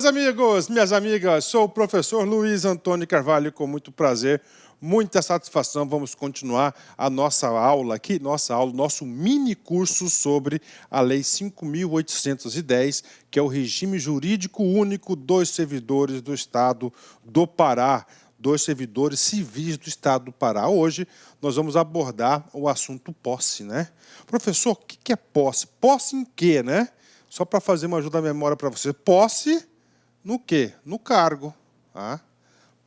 Meus amigos, minhas amigas, sou o professor Luiz Antônio Carvalho, com muito prazer, muita satisfação. Vamos continuar a nossa aula aqui, nosso mini curso sobre a Lei 5.810, que é o regime jurídico único dos servidores do Estado do Pará, dos servidores civis do Estado do Pará. Hoje nós vamos abordar o assunto posse, né? Professor, o que é posse? Posse em quê, né? Só para fazer uma ajuda à memória para você. Posse no quê? No cargo. Tá?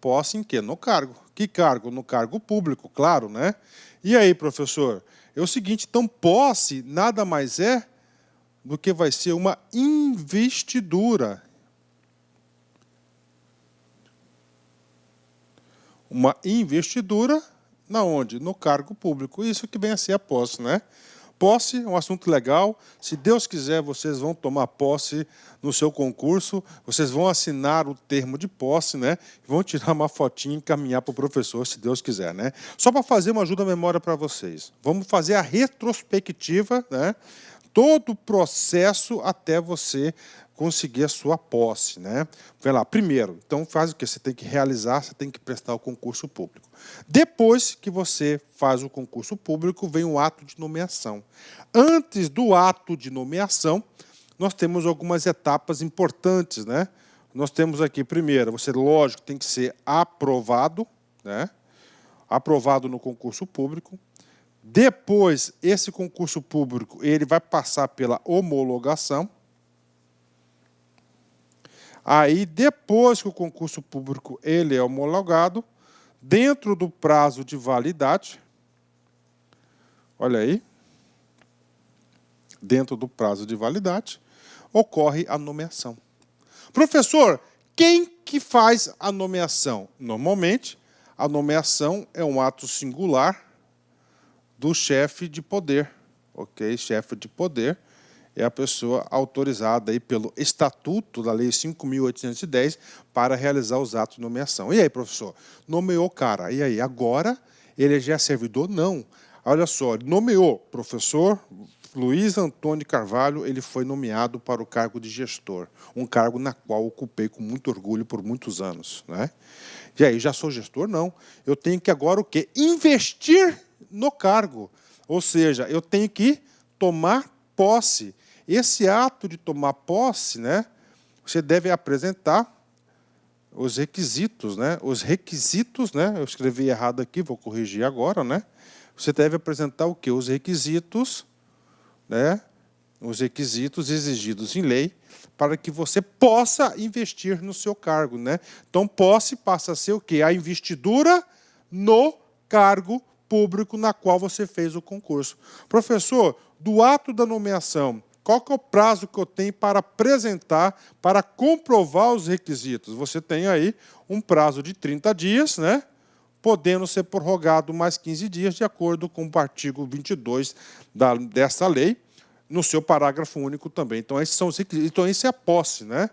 Posse em quê? No cargo. Que cargo? No cargo público, claro, né? E aí, professor? É o seguinte, então, posse nada mais é do que vai ser uma investidura. Uma investidura, na onde? No cargo público. Isso que vem a ser a posse, né? Posse é um assunto legal. Se Deus quiser, vocês vão tomar posse no seu concurso, vocês vão assinar o termo de posse, né? Vão tirar uma fotinha e encaminhar para o professor, se Deus quiser, né? Só para fazer uma ajuda à memória para vocês. Vamos fazer a retrospectiva, né? Todo o processo até você conseguir a sua posse, né? Vai lá, primeiro, então faz o que? Você tem que realizar, você tem que prestar o concurso público. Depois que você faz o concurso público, vem o ato de nomeação. Antes do ato de nomeação, nós temos algumas etapas importantes, né? Nós temos aqui, primeiro, você, lógico, tem que ser aprovado, né? Aprovado no concurso público. Depois, esse concurso público ele vai passar pela homologação. Aí, depois que o concurso público ele é homologado, dentro do prazo de validade, olha aí, dentro do prazo de validade, ocorre a nomeação. Professor, quem que faz a nomeação? Normalmente, a nomeação é um ato singular do chefe de poder, ok? Chefe de poder é a pessoa autorizada aí pelo Estatuto da Lei 5.810 para realizar os atos de nomeação. E aí, professor? Nomeou o cara. E aí, agora ele já é servidor? Não. Olha só, nomeou professor Luiz Antônio Carvalho, ele foi nomeado para o cargo de gestor, um cargo na qual ocupei com muito orgulho por muitos anos, né? E aí, já sou gestor? Não. Eu tenho que agora o quê? Investir no cargo. Ou seja, eu tenho que tomar posse. Esse ato de tomar posse, né, você deve apresentar os requisitos, né? Os requisitos, né? Eu escrevi errado aqui, vou corrigir agora, né? Você deve apresentar o quê? Os requisitos, né? Os requisitos exigidos em lei para que você possa investir no seu cargo, né? Então, posse passa a ser o quê? A investidura no cargo público na qual você fez o concurso. Professor, do ato da nomeação, qual que é o prazo que eu tenho para apresentar, para comprovar os requisitos? Você tem aí um prazo de 30 dias, né? Podendo ser prorrogado mais 15 dias, de acordo com o artigo 22 dessa lei, no seu parágrafo único também. Então, esses são os requisitos. Então, esse é a posse, né?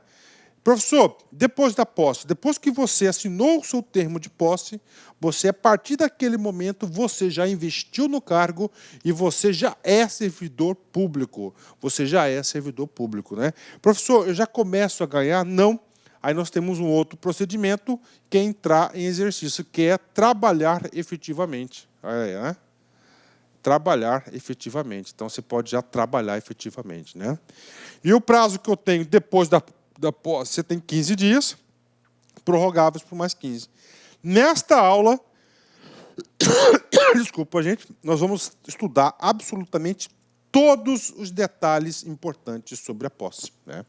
Professor, depois da posse, depois que você assinou o seu termo de posse, você, a partir daquele momento, você já investiu no cargo e você já é servidor público. Você já é servidor público, né? Professor, eu já começo a ganhar? Não. Aí nós temos um outro procedimento, que é entrar em exercício, que é trabalhar efetivamente. Olha aí, né? Trabalhar efetivamente. Então, você pode já trabalhar efetivamente, né? E o prazo que eu tenho depois da posse, você tem 15 dias, prorrogáveis por mais 15. Nesta aula, desculpa, gente, nós vamos estudar absolutamente todos os detalhes importantes sobre a posse, né?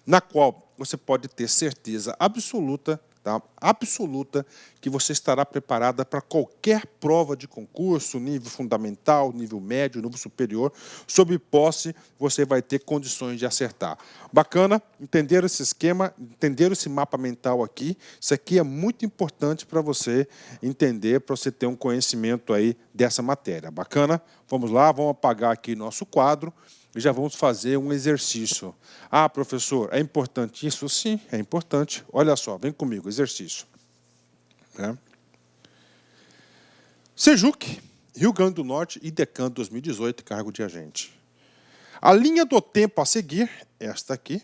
Na qual você pode ter certeza absoluta, tá? Absoluta, que você estará preparada para qualquer prova de concurso, nível fundamental, nível médio, nível superior. Sob posse, você vai ter condições de acertar. Bacana? Entenderam esse esquema? Entenderam esse mapa mental aqui? Isso aqui é muito importante para você entender, para você ter um conhecimento aí dessa matéria. Bacana? Vamos lá, vamos apagar aqui nosso quadro e já vamos fazer um exercício. Ah, professor, é importante isso? Sim, é importante. Olha só, vem comigo, exercício. Sejuc, Rio Grande do Norte, IDECAN 2018, cargo de agente. A linha do tempo a seguir, esta aqui,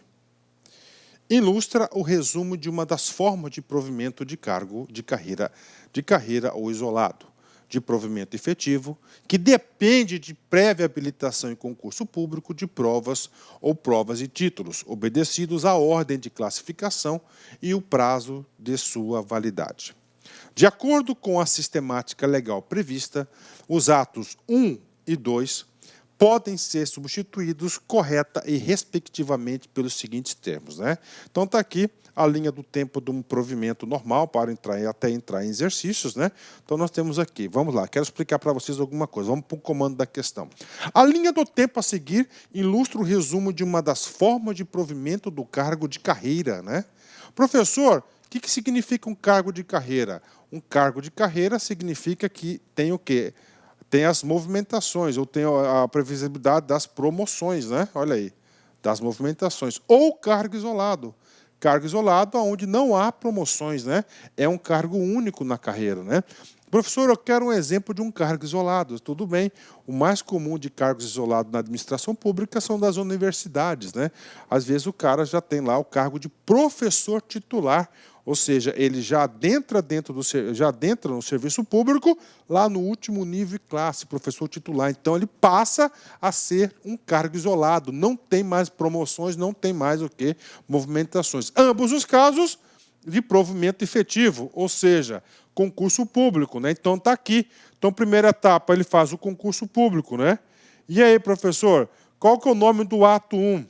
ilustra o resumo de uma das formas de provimento de cargo de carreira ou isolado, de provimento efetivo, que depende de prévia habilitação em concurso público de provas ou provas e títulos, obedecidos à ordem de classificação e o prazo de sua validade. De acordo com a sistemática legal prevista, os atos 1 e 2 podem ser substituídos correta e respectivamente pelos seguintes termos, né? Então está aqui a linha do tempo de um provimento normal para até entrar em exercícios, né? Então nós temos aqui, vamos lá, quero explicar para vocês alguma coisa, vamos para o comando da questão. A linha do tempo a seguir ilustra o resumo de uma das formas de provimento do cargo de carreira, né? Professor, o que significa um cargo de carreira? Um cargo de carreira significa que tem o quê? Tem as movimentações, ou tem a previsibilidade das promoções, né? Olha aí, das movimentações. Ou cargo isolado. Cargo isolado onde não há promoções, né? É um cargo único na carreira, né? Professor, eu quero um exemplo de um cargo isolado. Tudo bem, o mais comum de cargos isolados na administração pública são das universidades, né? Às vezes o cara já tem lá o cargo de professor titular, ou seja, ele já adentra no serviço público, lá no último nível e classe, professor titular. Então, ele passa a ser um cargo isolado, não tem mais promoções, não tem mais o quê? Movimentações. Ambos os casos de provimento efetivo, ou seja, concurso público, né? Então, está aqui. Então, primeira etapa, ele faz o concurso público, né? E aí, professor, qual que é o nome do ato 1?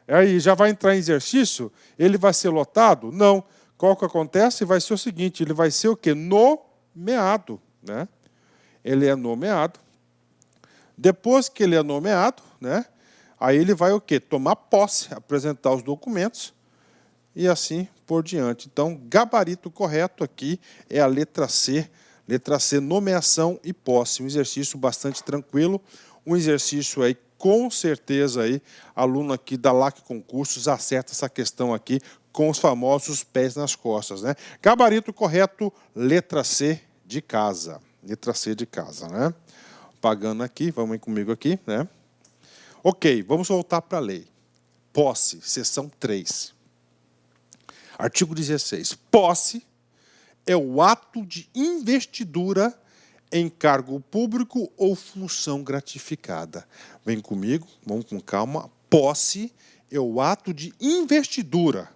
Aí, já vai entrar em exercício? Ele vai ser lotado? Não. Qual que acontece? Vai ser o seguinte, ele vai ser o quê? Nomeado, né? Ele é nomeado. Depois que ele é nomeado, né? Aí ele vai o quê? Tomar posse, apresentar os documentos e assim por diante. Então, gabarito correto aqui é a letra C. Letra C, nomeação e posse. Um exercício bastante tranquilo, um exercício aí com certeza aí, aluno aqui da LAC Concursos acerta essa questão aqui com os famosos pés nas costas, né? Gabarito correto, letra C de casa. Letra C de casa, né? Pagando aqui, vamos comigo aqui, né? Ok, vamos voltar para a lei. Posse, seção 3. Artigo 16. Posse é o ato de investidura em cargo público ou função gratificada. Vem comigo, vamos com calma. Posse é o ato de investidura.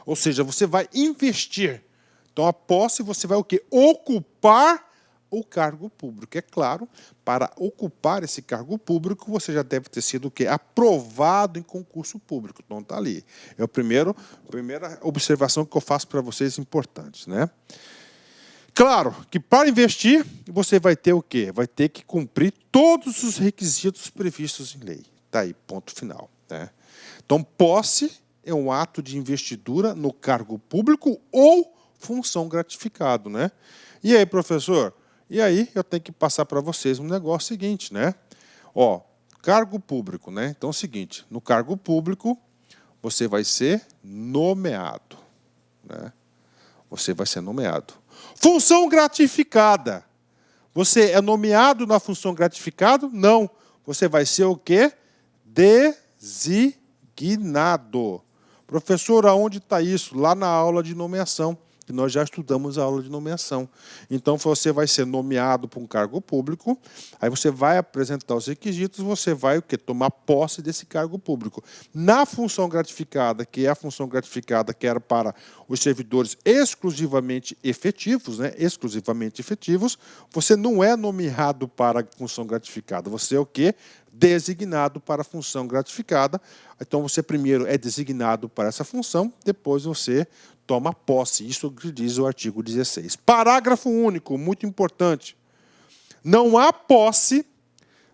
Ou seja, você vai investir. Então, a posse, você vai o quê? Ocupar o cargo público. É claro, para ocupar esse cargo público, você já deve ter sido o quê? Aprovado em concurso público. Então, está ali. É a primeira observação que eu faço para vocês importante, né? Claro que para investir, você vai ter o quê? Vai ter que cumprir todos os requisitos previstos em lei. Está aí, ponto final, né? Então, posse é um ato de investidura no cargo público ou função gratificado, né? E aí, professor? E aí, eu tenho que passar para vocês um negócio seguinte, né? Ó, cargo público, né? Então, é o seguinte, no cargo público, você vai ser nomeado, né? Você vai ser nomeado. Função gratificada. Você é nomeado na função gratificada? Não. Você vai ser o quê? Designado. Professor, aonde está isso? Lá na aula de nomeação, que nós já estudamos a aula de nomeação. Então, você vai ser nomeado para um cargo público, aí você vai apresentar os requisitos, você vai o quê? Tomar posse desse cargo público. Na função gratificada, que é a função gratificada que era para os servidores exclusivamente efetivos, né? Exclusivamente efetivos, você não é nomeado para a função gratificada, você é o quê? Designado para a função gratificada. Então, você primeiro é designado para essa função, depois você toma posse. Isso que diz o artigo 16. Parágrafo único, muito importante. Não há posse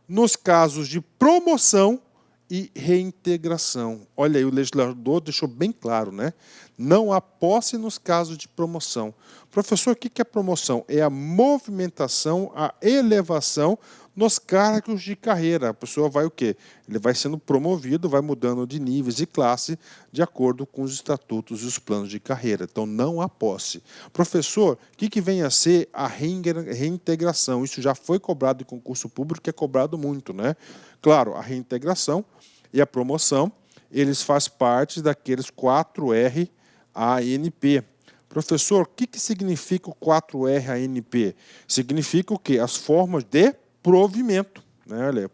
nos casos de promoção e reintegração. Olha aí, o legislador deixou bem claro, né? Não há posse nos casos de promoção. Professor, o que é promoção? É a movimentação, a elevação nos cargos de carreira. A pessoa vai o quê? Ele vai sendo promovido, vai mudando de níveis e classe de acordo com os estatutos e os planos de carreira. Então, não há posse. Professor, o que vem a ser a reintegração? Isso já foi cobrado em concurso público, que é cobrado muito, né? Claro, a reintegração e a promoção, eles fazem parte daqueles 4R ANP. Professor, o que significa o 4R ANP? Significa o quê? As formas de provimento, né? Olha,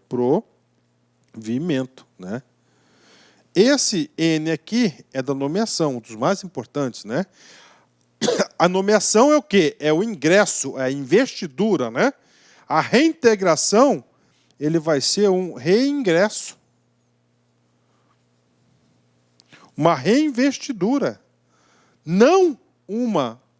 provimento, né? Esse N aqui é da nomeação, um dos mais importantes, né? A nomeação é o quê? É o ingresso, é a investidura, né? A reintegração, ele vai ser um reingresso. Uma reinvestidura. Não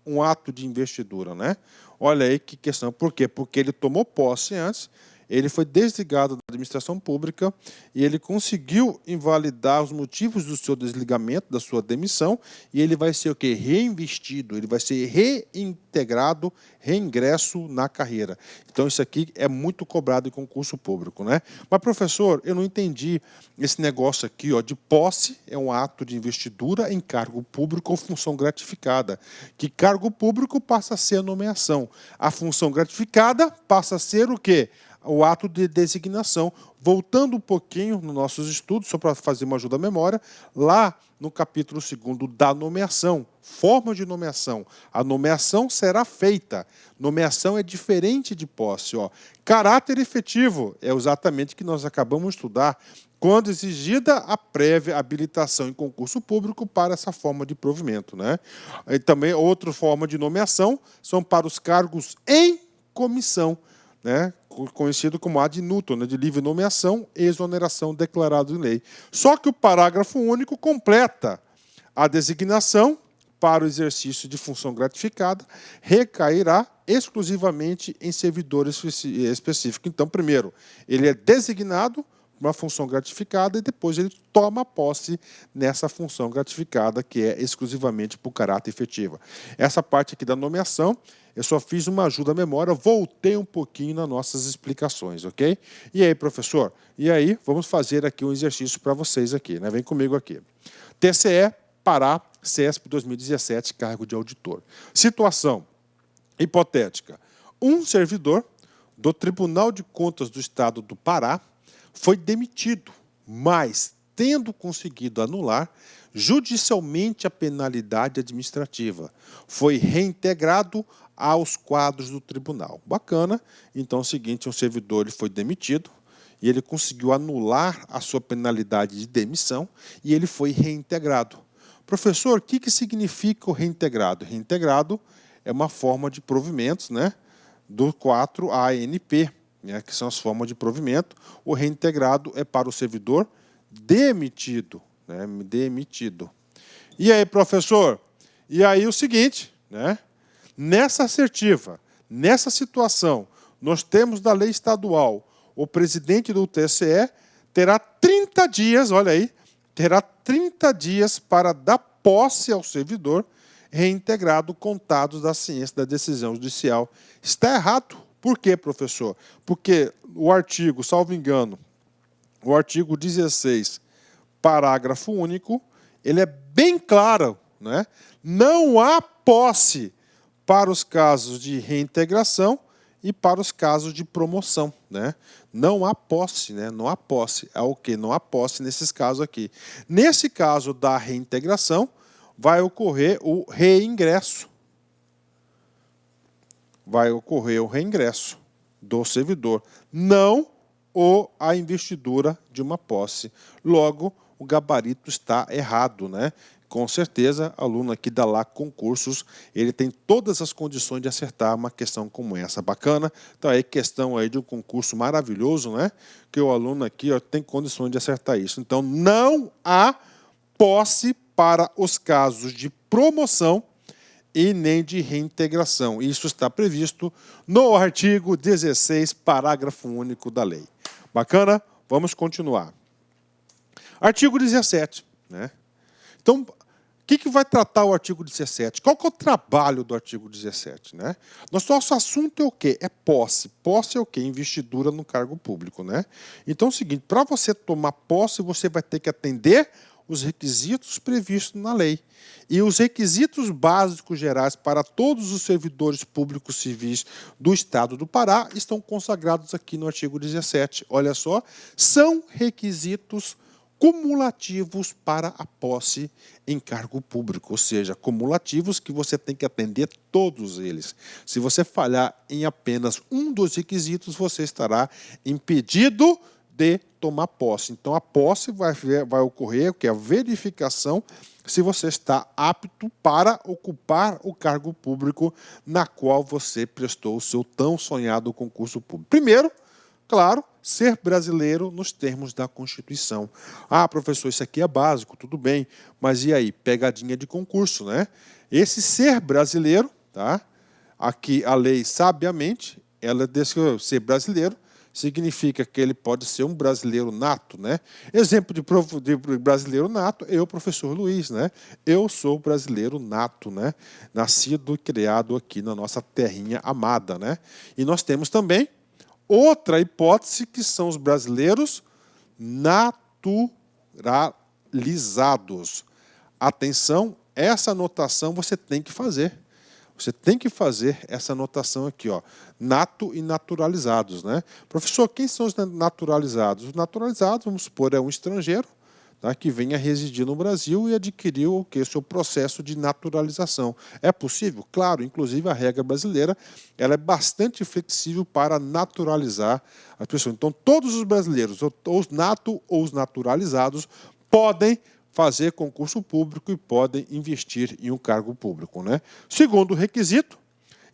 um ato de investidura, né? Olha aí que questão. Por quê? Porque ele tomou posse antes, ele foi desligado da administração pública e ele conseguiu invalidar os motivos do seu desligamento, da sua demissão, e ele vai ser o quê? Reinvestido, ele vai ser reintegrado, reingresso na carreira. Então, isso aqui é muito cobrado em concurso público, né? Mas, professor, eu não entendi esse negócio aqui, ó, de posse é um ato de investidura em cargo público ou função gratificada. Que cargo público passa a ser a nomeação. A função gratificada passa a ser o quê? O ato de designação. Voltando um pouquinho nos nossos estudos, só para fazer uma ajuda à memória, lá no capítulo 2º da nomeação, forma de nomeação. A nomeação será feita. Nomeação é diferente de posse. Ó. Caráter efetivo é exatamente o que nós acabamos de estudar, quando exigida a prévia habilitação em concurso público para essa forma de provimento, né? E também outra forma de nomeação são para os cargos em comissão, né? Conhecido como ad nutum, né? De livre nomeação e exoneração declarado em lei. Só que o parágrafo único completa a designação para o exercício de função gratificada recairá exclusivamente em servidor específico. Então, primeiro, ele é designado uma função gratificada e depois ele toma posse nessa função gratificada que é exclusivamente por caráter efetivo. Essa parte aqui da nomeação, eu só fiz uma ajuda à memória, voltei um pouquinho nas nossas explicações, ok? E aí, professor? E aí, vamos fazer aqui um exercício para vocês aqui, né? Vem comigo aqui. TCE, Pará, CESP 2017, cargo de auditor. Situação hipotética. Um servidor do Tribunal de Contas do Estado do Pará foi demitido, mas tendo conseguido anular judicialmente a penalidade administrativa. Foi reintegrado aos quadros do tribunal. Bacana. Então é o seguinte, um servidor ele foi demitido e ele conseguiu anular a sua penalidade de demissão e ele foi reintegrado. Professor, o que significa o reintegrado? Reintegrado é uma forma de provimentos, né, do 4 ANP, né, que são as formas de provimento. O reintegrado é para o servidor demitido, né, demitido. E aí, professor? E aí o seguinte, né, nessa assertiva, nessa situação, nós temos da lei estadual, o presidente do TCE terá 30 dias, olha aí, terá 30 dias para dar posse ao servidor reintegrado contados da ciência da decisão judicial. Está errado. Por quê, professor? Porque o artigo, salvo engano, o artigo 16, parágrafo único, ele é bem claro, né? Não há posse para os casos de reintegração e para os casos de promoção, né? Não há posse, né? Não há posse. É o quê? Não há posse nesses casos aqui. Nesse caso da reintegração, vai ocorrer o reingresso. Vai ocorrer o reingresso do servidor, não a investidura de uma posse. Logo, o gabarito está errado, né? Com certeza, aluno aqui da LAC Concursos, ele tem todas as condições de acertar uma questão como essa. Bacana? Então, aí, questão aí de um concurso maravilhoso, né? Que o aluno aqui ó, tem condições de acertar isso. Então, não há posse para os casos de promoção e nem de reintegração. Isso está previsto no artigo 16, parágrafo único da lei. Bacana? Vamos continuar. Artigo 17. Né? Então, o que vai tratar o artigo 17? Qual que é o trabalho do artigo 17? Né? Nosso assunto é o quê? É posse. Posse é o quê? Investidura no cargo público. Né? Então, é o seguinte, para você tomar posse, você vai ter que atender os requisitos previstos na lei. E os requisitos básicos gerais para todos os servidores públicos civis do Estado do Pará estão consagrados aqui no artigo 17. Olha só, são requisitos cumulativos para a posse em cargo público, ou seja, cumulativos que você tem que atender todos eles. Se você falhar em apenas um dos requisitos, você estará impedido de tomar posse. Então, a posse vai ocorrer, que é a verificação se você está apto para ocupar o cargo público na qual você prestou o seu tão sonhado concurso público. Primeiro, claro, ser brasileiro nos termos da Constituição. Ah, professor, isso aqui é básico, tudo bem, mas e aí? Pegadinha de concurso, né? Esse ser brasileiro, tá? Aqui a lei, sabiamente, ela diz que ser brasileiro significa que ele pode ser um brasileiro nato, né? Exemplo de brasileiro nato, eu, professor Luiz, né? Eu sou brasileiro nato, né? Nascido e criado aqui na nossa terrinha amada, né? E nós temos também outra hipótese, que são os brasileiros naturalizados. Atenção, essa anotação você tem que fazer. Você tem que fazer essa anotação aqui, ó, nato e naturalizados, né? Professor, quem são os naturalizados? Os naturalizados, vamos supor, é um estrangeiro, tá, que venha residir no Brasil e adquiriu o que? O seu processo de naturalização. É possível? Claro, inclusive a regra brasileira ela é bastante flexível para naturalizar as pessoas. Então, todos os brasileiros, ou os nato ou os naturalizados, podem fazer concurso público e podem investir em um cargo público, né? Segundo requisito,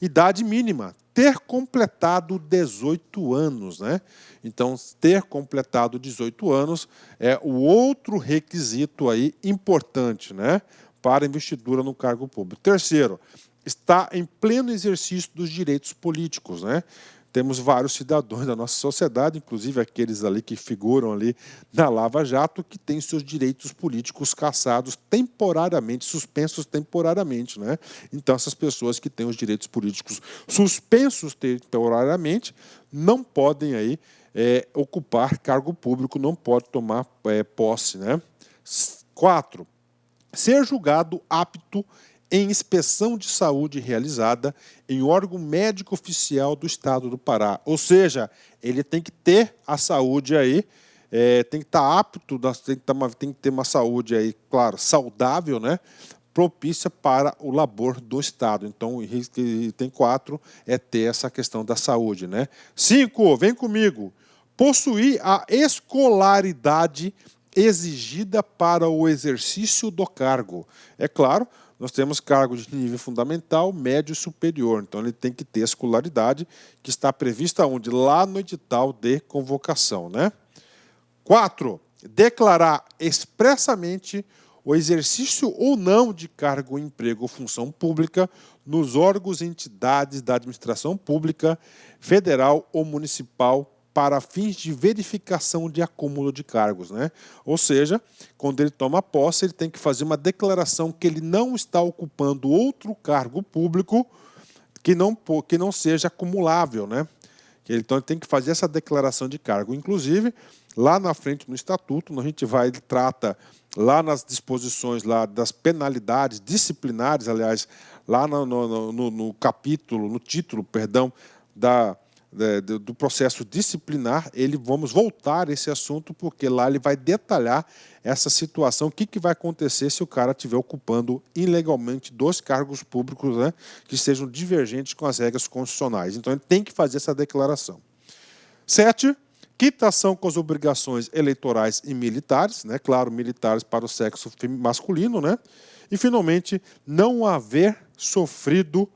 idade mínima, ter completado 18 anos, né? Então, ter completado 18 anos é o outro requisito aí importante, né, para investidura no cargo público. Terceiro, está em pleno exercício dos direitos políticos, né? Temos vários cidadãos da nossa sociedade, inclusive aqueles ali que figuram ali na Lava Jato, que têm seus direitos políticos cassados temporariamente, suspensos temporariamente, né? Então, essas pessoas que têm os direitos políticos suspensos temporariamente não podem aí ocupar cargo público, não pode tomar posse, né? 4. Ser julgado apto em inspeção de saúde realizada em órgão médico oficial do Estado do Pará. Ou seja, ele tem que ter a saúde aí, tem que estar apto, tem que ter uma saúde aí, claro, saudável, né? Propícia para o labor do Estado. Então, item 4 é ter essa questão da saúde, né? 5, vem comigo. Possuir a escolaridade exigida para o exercício do cargo. É claro, nós temos cargos de nível fundamental, médio e superior. Então, ele tem que ter a escolaridade que está prevista onde? Lá no edital de convocação, né? 4. Declarar expressamente o exercício ou não de cargo, emprego ou função pública nos órgãos e entidades da administração pública, federal ou municipal, para fins de verificação de acúmulo de cargos, né? Ou seja, quando ele toma posse, ele tem que fazer uma declaração que ele não está ocupando outro cargo público que não seja acumulável, né? Então, ele tem que fazer essa declaração de cargo. Inclusive, lá na frente, no Estatuto, a gente trata lá nas disposições lá das penalidades disciplinares, aliás, lá no capítulo, no título, perdão, do processo disciplinar, vamos voltar a esse assunto, porque lá ele vai detalhar essa situação, o que vai acontecer se o cara estiver ocupando ilegalmente 2 cargos públicos, né, que sejam divergentes com as regras constitucionais. Então, ele tem que fazer essa declaração. 7, quitação com as obrigações eleitorais e militares, né, claro, militares para o sexo masculino, né, e, finalmente, não haver sofrido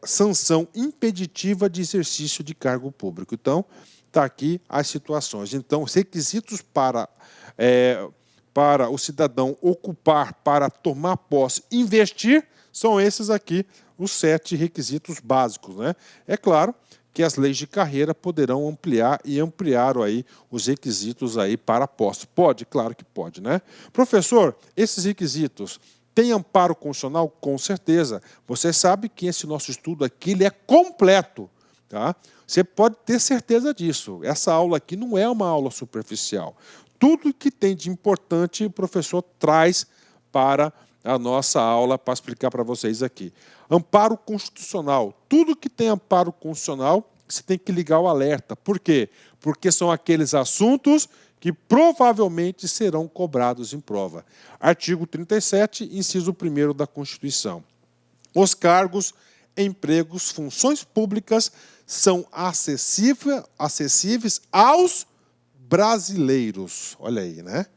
sanção impeditiva de exercício de cargo público. Então, está aqui as situações. Então, os requisitos para o cidadão ocupar, para tomar posse, investir, são esses aqui, os 7 requisitos básicos, né? É claro que as leis de carreira poderão ampliar e ampliaram aí os requisitos aí para a posse. Pode? Claro que pode, né? Professor, esses requisitos tem amparo constitucional? Com certeza. Você sabe que esse nosso estudo aqui ele é completo, tá? Você pode ter certeza disso. Essa aula aqui não é uma aula superficial. Tudo que tem de importante o professor traz para a nossa aula para explicar para vocês aqui. Amparo constitucional. Tudo que tem amparo constitucional, você tem que ligar o alerta. Por quê? Porque são aqueles assuntos que provavelmente serão cobrados em prova. Artigo 37, inciso 1º da Constituição. Os cargos, empregos, funções públicas são acessíveis aos brasileiros. Olha aí, né?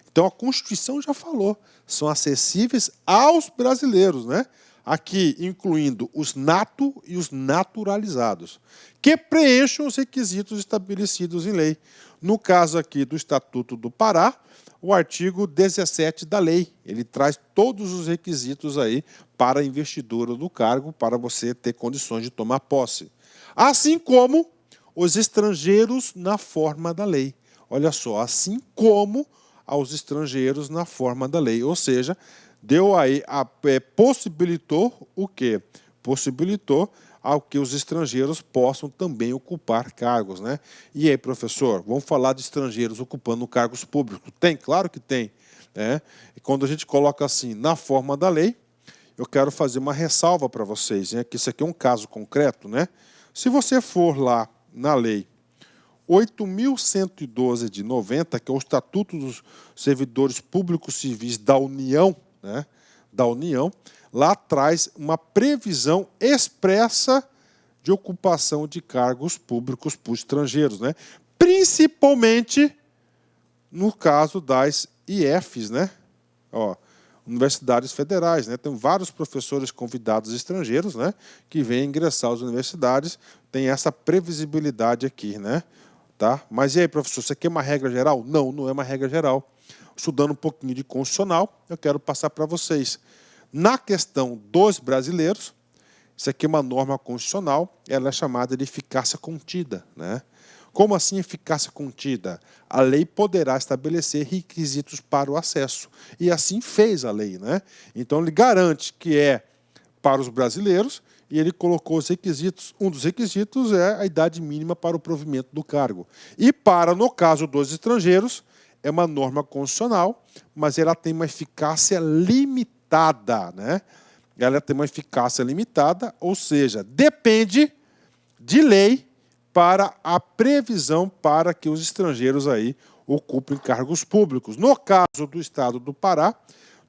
Então a Constituição já falou, são acessíveis aos brasileiros, né? Aqui incluindo os nato e os naturalizados, que preencham os requisitos estabelecidos em lei. No caso aqui do Estatuto do Pará, o artigo 17 da lei, ele traz todos os requisitos aí para a investidura do cargo, para você ter condições de tomar posse. Assim como os estrangeiros na forma da lei. Olha só, assim como aos estrangeiros na forma da lei. Ou seja, deu aí, possibilitou o quê? Possibilitou ao que os estrangeiros possam também ocupar cargos, né? E aí, professor, vamos falar de estrangeiros ocupando cargos públicos? Tem? Claro que tem. Né? E quando a gente coloca assim, na forma da lei, eu quero fazer uma ressalva para vocês, né? Que isso aqui é um caso concreto, né? Se você for lá na lei 8.112 de 90, que é o Estatuto dos Servidores Públicos Civis da União, né? Da União, lá traz uma previsão expressa de ocupação de cargos públicos por estrangeiros, né? Principalmente no caso das IFs, né? Ó, universidades federais, né? Tem vários professores convidados estrangeiros, né? Que vêm ingressar às universidades, tem essa previsibilidade aqui, né? Tá? Mas e aí, professor, isso aqui é uma regra geral? Não, não é uma regra geral. Estudando um pouquinho de constitucional, eu quero passar para vocês. Na questão dos brasileiros, isso aqui é uma norma constitucional, ela é chamada de eficácia contida, né? Como assim eficácia contida? A lei poderá estabelecer requisitos para o acesso. E assim fez a lei, né? Então ele garante que é para os brasileiros e ele colocou os requisitos. Um dos requisitos é a idade mínima para o provimento do cargo. E para, no caso dos estrangeiros, é uma norma constitucional, mas ela tem uma eficácia limitada, né? Ela tem uma eficácia limitada, ou seja, depende de lei para a previsão para que os estrangeiros aí ocupem cargos públicos. No caso do Estado do Pará,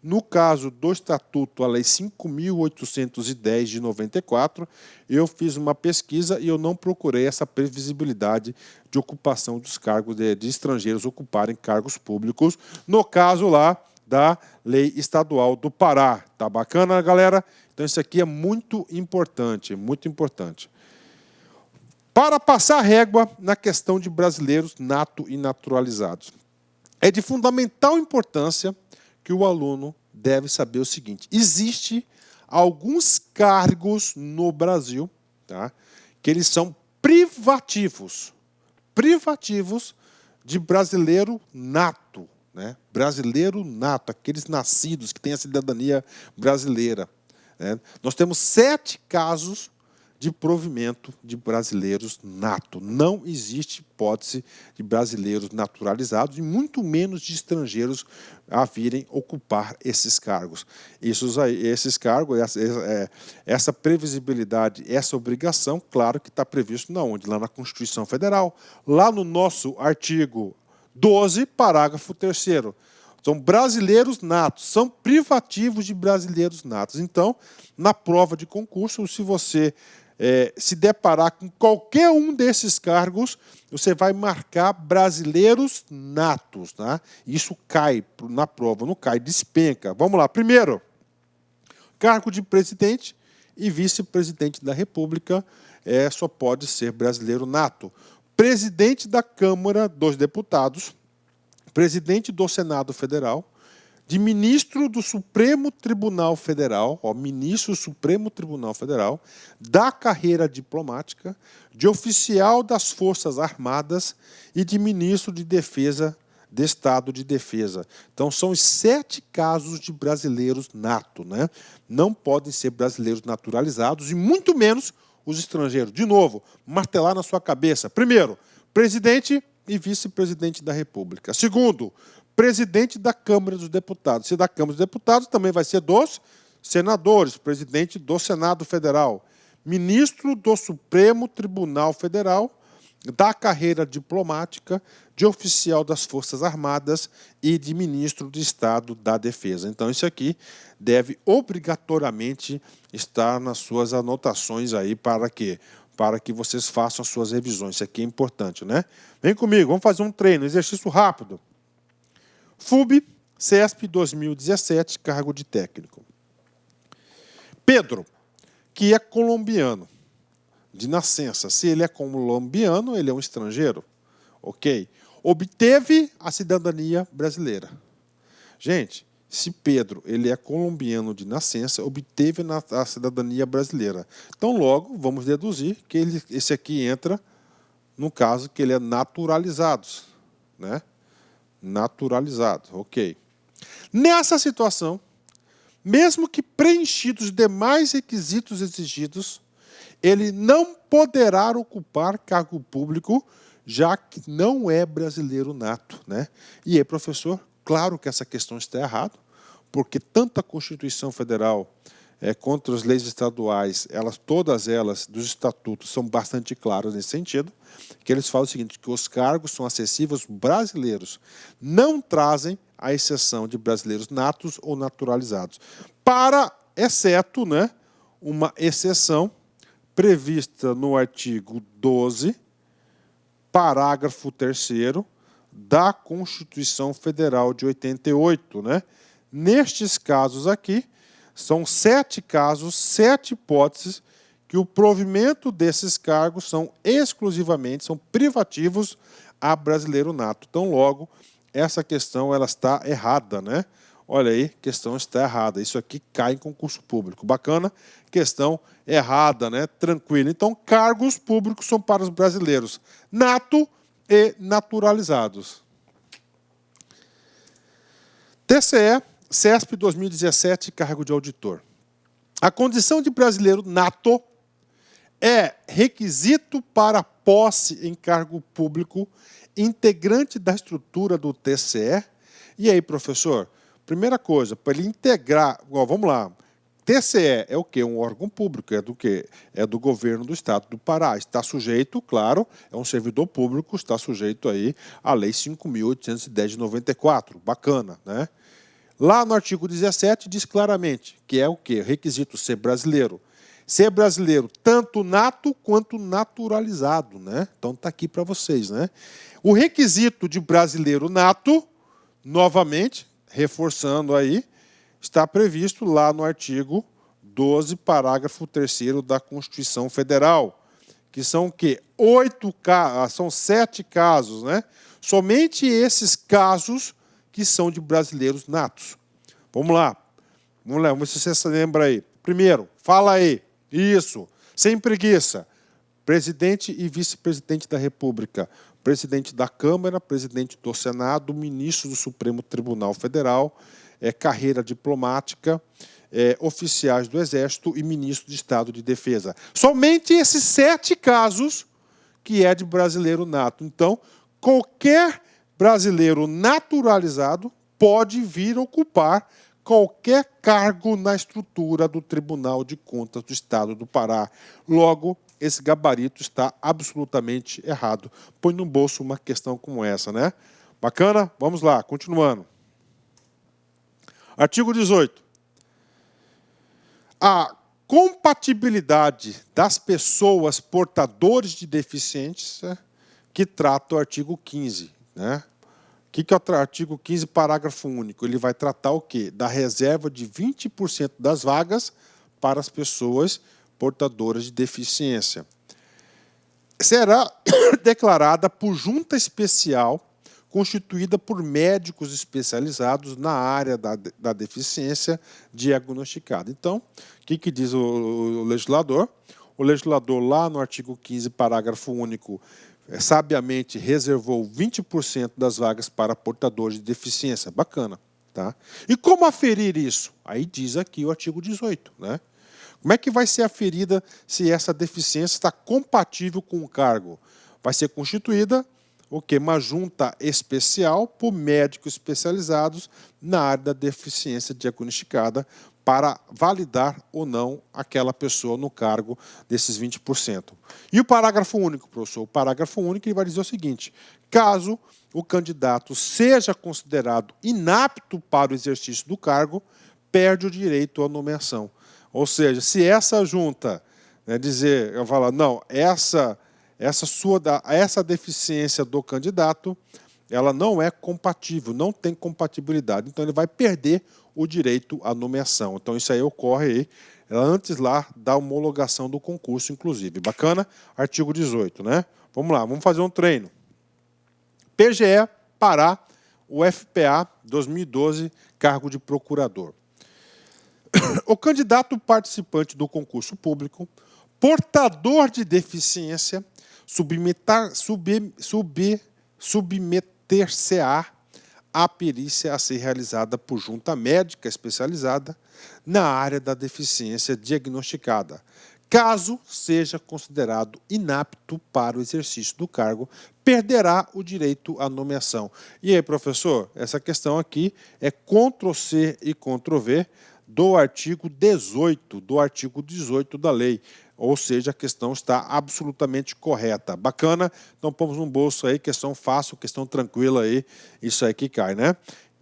no caso do Estatuto, a Lei 5.810 de 94, eu fiz uma pesquisa e eu não procurei essa previsibilidade de ocupação dos cargos de estrangeiros ocuparem cargos públicos, no caso lá da Lei Estadual do Pará. Tá bacana, galera? Então isso aqui é muito importante, muito importante. Para passar régua na questão de brasileiros nato e naturalizados, é de fundamental importância que o aluno deve saber o seguinte: existe alguns cargos no Brasil, tá, que eles são privativos de brasileiro nato, né? Brasileiro nato, aqueles nascidos que têm a cidadania brasileira, né? Nós temos 7 casos de provimento de brasileiros nato. Não existe hipótese de brasileiros naturalizados e muito menos de estrangeiros a virem ocupar esses cargos. Esses cargos, essa previsibilidade, essa obrigação, claro que está previsto na onde? Lá na Constituição Federal. Lá no nosso artigo 12, parágrafo 3º. São brasileiros natos, são privativos de brasileiros natos. Então, na prova de concurso, se você se deparar com qualquer um desses cargos, você vai marcar brasileiros natos, tá? Isso cai na prova, não cai, despenca. Vamos lá. Primeiro, cargo de presidente e vice-presidente da República só pode ser brasileiro nato. Presidente da Câmara dos Deputados, presidente do Senado Federal, de ministro do Supremo Tribunal Federal, ministro do Supremo Tribunal Federal, da carreira diplomática, de oficial das Forças Armadas e de ministro de Defesa, de Estado de Defesa. Então, são os 7 casos de brasileiros nato, né? Não podem ser brasileiros naturalizados e muito menos os estrangeiros. De novo, martelar na sua cabeça. Primeiro, presidente e vice-presidente da República. Segundo, presidente da Câmara dos Deputados. Se da Câmara dos Deputados, também vai ser dos senadores, presidente do Senado Federal, ministro do Supremo Tribunal Federal, da carreira diplomática, de oficial das Forças Armadas e de ministro de Estado da Defesa. Então, isso aqui deve obrigatoriamente estar nas suas anotações aí para quê? Para que vocês façam as suas revisões. Isso aqui é importante, né? Vem comigo, vamos fazer um treino, exercício rápido. FUB, CESP 2017, cargo de técnico. Pedro, que é colombiano, de nascença. Se ele é colombiano, ele é um estrangeiro. Ok? Obteve a cidadania brasileira. Gente, se Pedro ele é colombiano de nascença, obteve a cidadania brasileira. Então, logo, vamos deduzir que esse aqui entra no caso que ele é naturalizado. Né? Naturalizado, ok. Nessa situação, mesmo que preenchidos os demais requisitos exigidos, ele não poderá ocupar cargo público, já que não é brasileiro nato. Né? E aí, professor, claro que essa questão está errada, porque tanto a Constituição Federal quanto as leis estaduais, todas elas dos estatutos são bastante claras nesse sentido, que eles falam o seguinte, que os cargos são acessíveis brasileiros, não trazem a exceção de brasileiros natos ou naturalizados, exceto, né, uma exceção prevista no artigo 12, parágrafo 3º da Constituição Federal de 88. Né? Nestes casos aqui, são 7 casos, 7 hipóteses, que o provimento desses cargos são privativos a brasileiro nato. Então, logo, essa questão ela está errada, né? Olha aí, questão está errada. Isso aqui cai em concurso público. Bacana? Questão errada, né? Tranquilo. Então, cargos públicos são para os brasileiros nato e naturalizados. TCE, CESP 2017, cargo de auditor. A condição de brasileiro nato é requisito para posse em cargo público, integrante da estrutura do TCE. E aí, professor? Primeira coisa, para ele integrar... vamos lá. TCE é o quê? Um órgão público. É do quê? É do governo do Estado do Pará. Está sujeito, claro, é um servidor público, está sujeito aí à Lei 5.810 de 94. Bacana, né? Lá no artigo 17 diz claramente que é o quê? Requisito ser brasileiro. Ser brasileiro tanto nato quanto naturalizado, né? Então está aqui para vocês, né? O requisito de brasileiro nato, novamente, reforçando aí, está previsto lá no artigo 12, parágrafo 3º da Constituição Federal, que são o quê? 7 casos, né? Somente esses casos que são de brasileiros natos. Vamos lá, vamos ver se você se lembra aí. Primeiro, fala aí. Isso, sem preguiça. Presidente e vice-presidente da República, presidente da Câmara, presidente do Senado, ministro do Supremo Tribunal Federal, carreira diplomática, oficiais do Exército e ministro de Estado de Defesa. Somente esses 7 casos que é de brasileiro nato. Então, qualquer brasileiro naturalizado pode vir ocupar qualquer cargo na estrutura do Tribunal de Contas do Estado do Pará. Logo, esse gabarito está absolutamente errado. Põe no bolso uma questão como essa, né? Bacana? Vamos lá, continuando. Artigo 18. A compatibilidade das pessoas portadores de deficiência que trata o artigo 15. Né? O que é o artigo 15, parágrafo único? Ele vai tratar o quê? Da reserva de 20% das vagas para as pessoas portadoras de deficiência. Será declarada por junta especial constituída por médicos especializados na área da deficiência diagnosticada. Então, o que diz o legislador? O legislador, lá no artigo 15, parágrafo único, sabiamente reservou 20% das vagas para portadores de deficiência. Bacana. Tá? E como aferir isso? Aí diz aqui o artigo 18. Né? Como é que vai ser aferida se essa deficiência está compatível com o cargo? Vai ser constituída uma junta especial por médicos especializados na área da deficiência diagnosticada para validar ou não aquela pessoa no cargo desses 20%. E o parágrafo único, professor? O parágrafo único ele vai dizer o seguinte: caso o candidato seja considerado inapto para o exercício do cargo, perde o direito à nomeação. Ou seja, se essa junta, né, dizer, eu falar, não, essa deficiência do candidato, ela não é compatível, não tem compatibilidade. Então, ele vai perder o direito à nomeação. Então, isso aí ocorre aí, antes lá da homologação do concurso, inclusive. Bacana? Artigo 18, né? Vamos lá, vamos fazer um treino. PGE, Pará, UFPA, 2012, cargo de procurador. O candidato participante do concurso público, portador de deficiência, submeter-se-á à perícia a ser realizada por junta médica especializada na área da deficiência diagnosticada, caso seja considerado inapto para o exercício do cargo, perderá o direito à nomeação. E aí, professor, essa questão aqui é Ctrl+C e Ctrl+V do artigo 18, da lei. Ou seja, a questão está absolutamente correta. Bacana? Então, pomos no bolso aí, questão fácil, questão tranquila aí, isso aí que cai, né?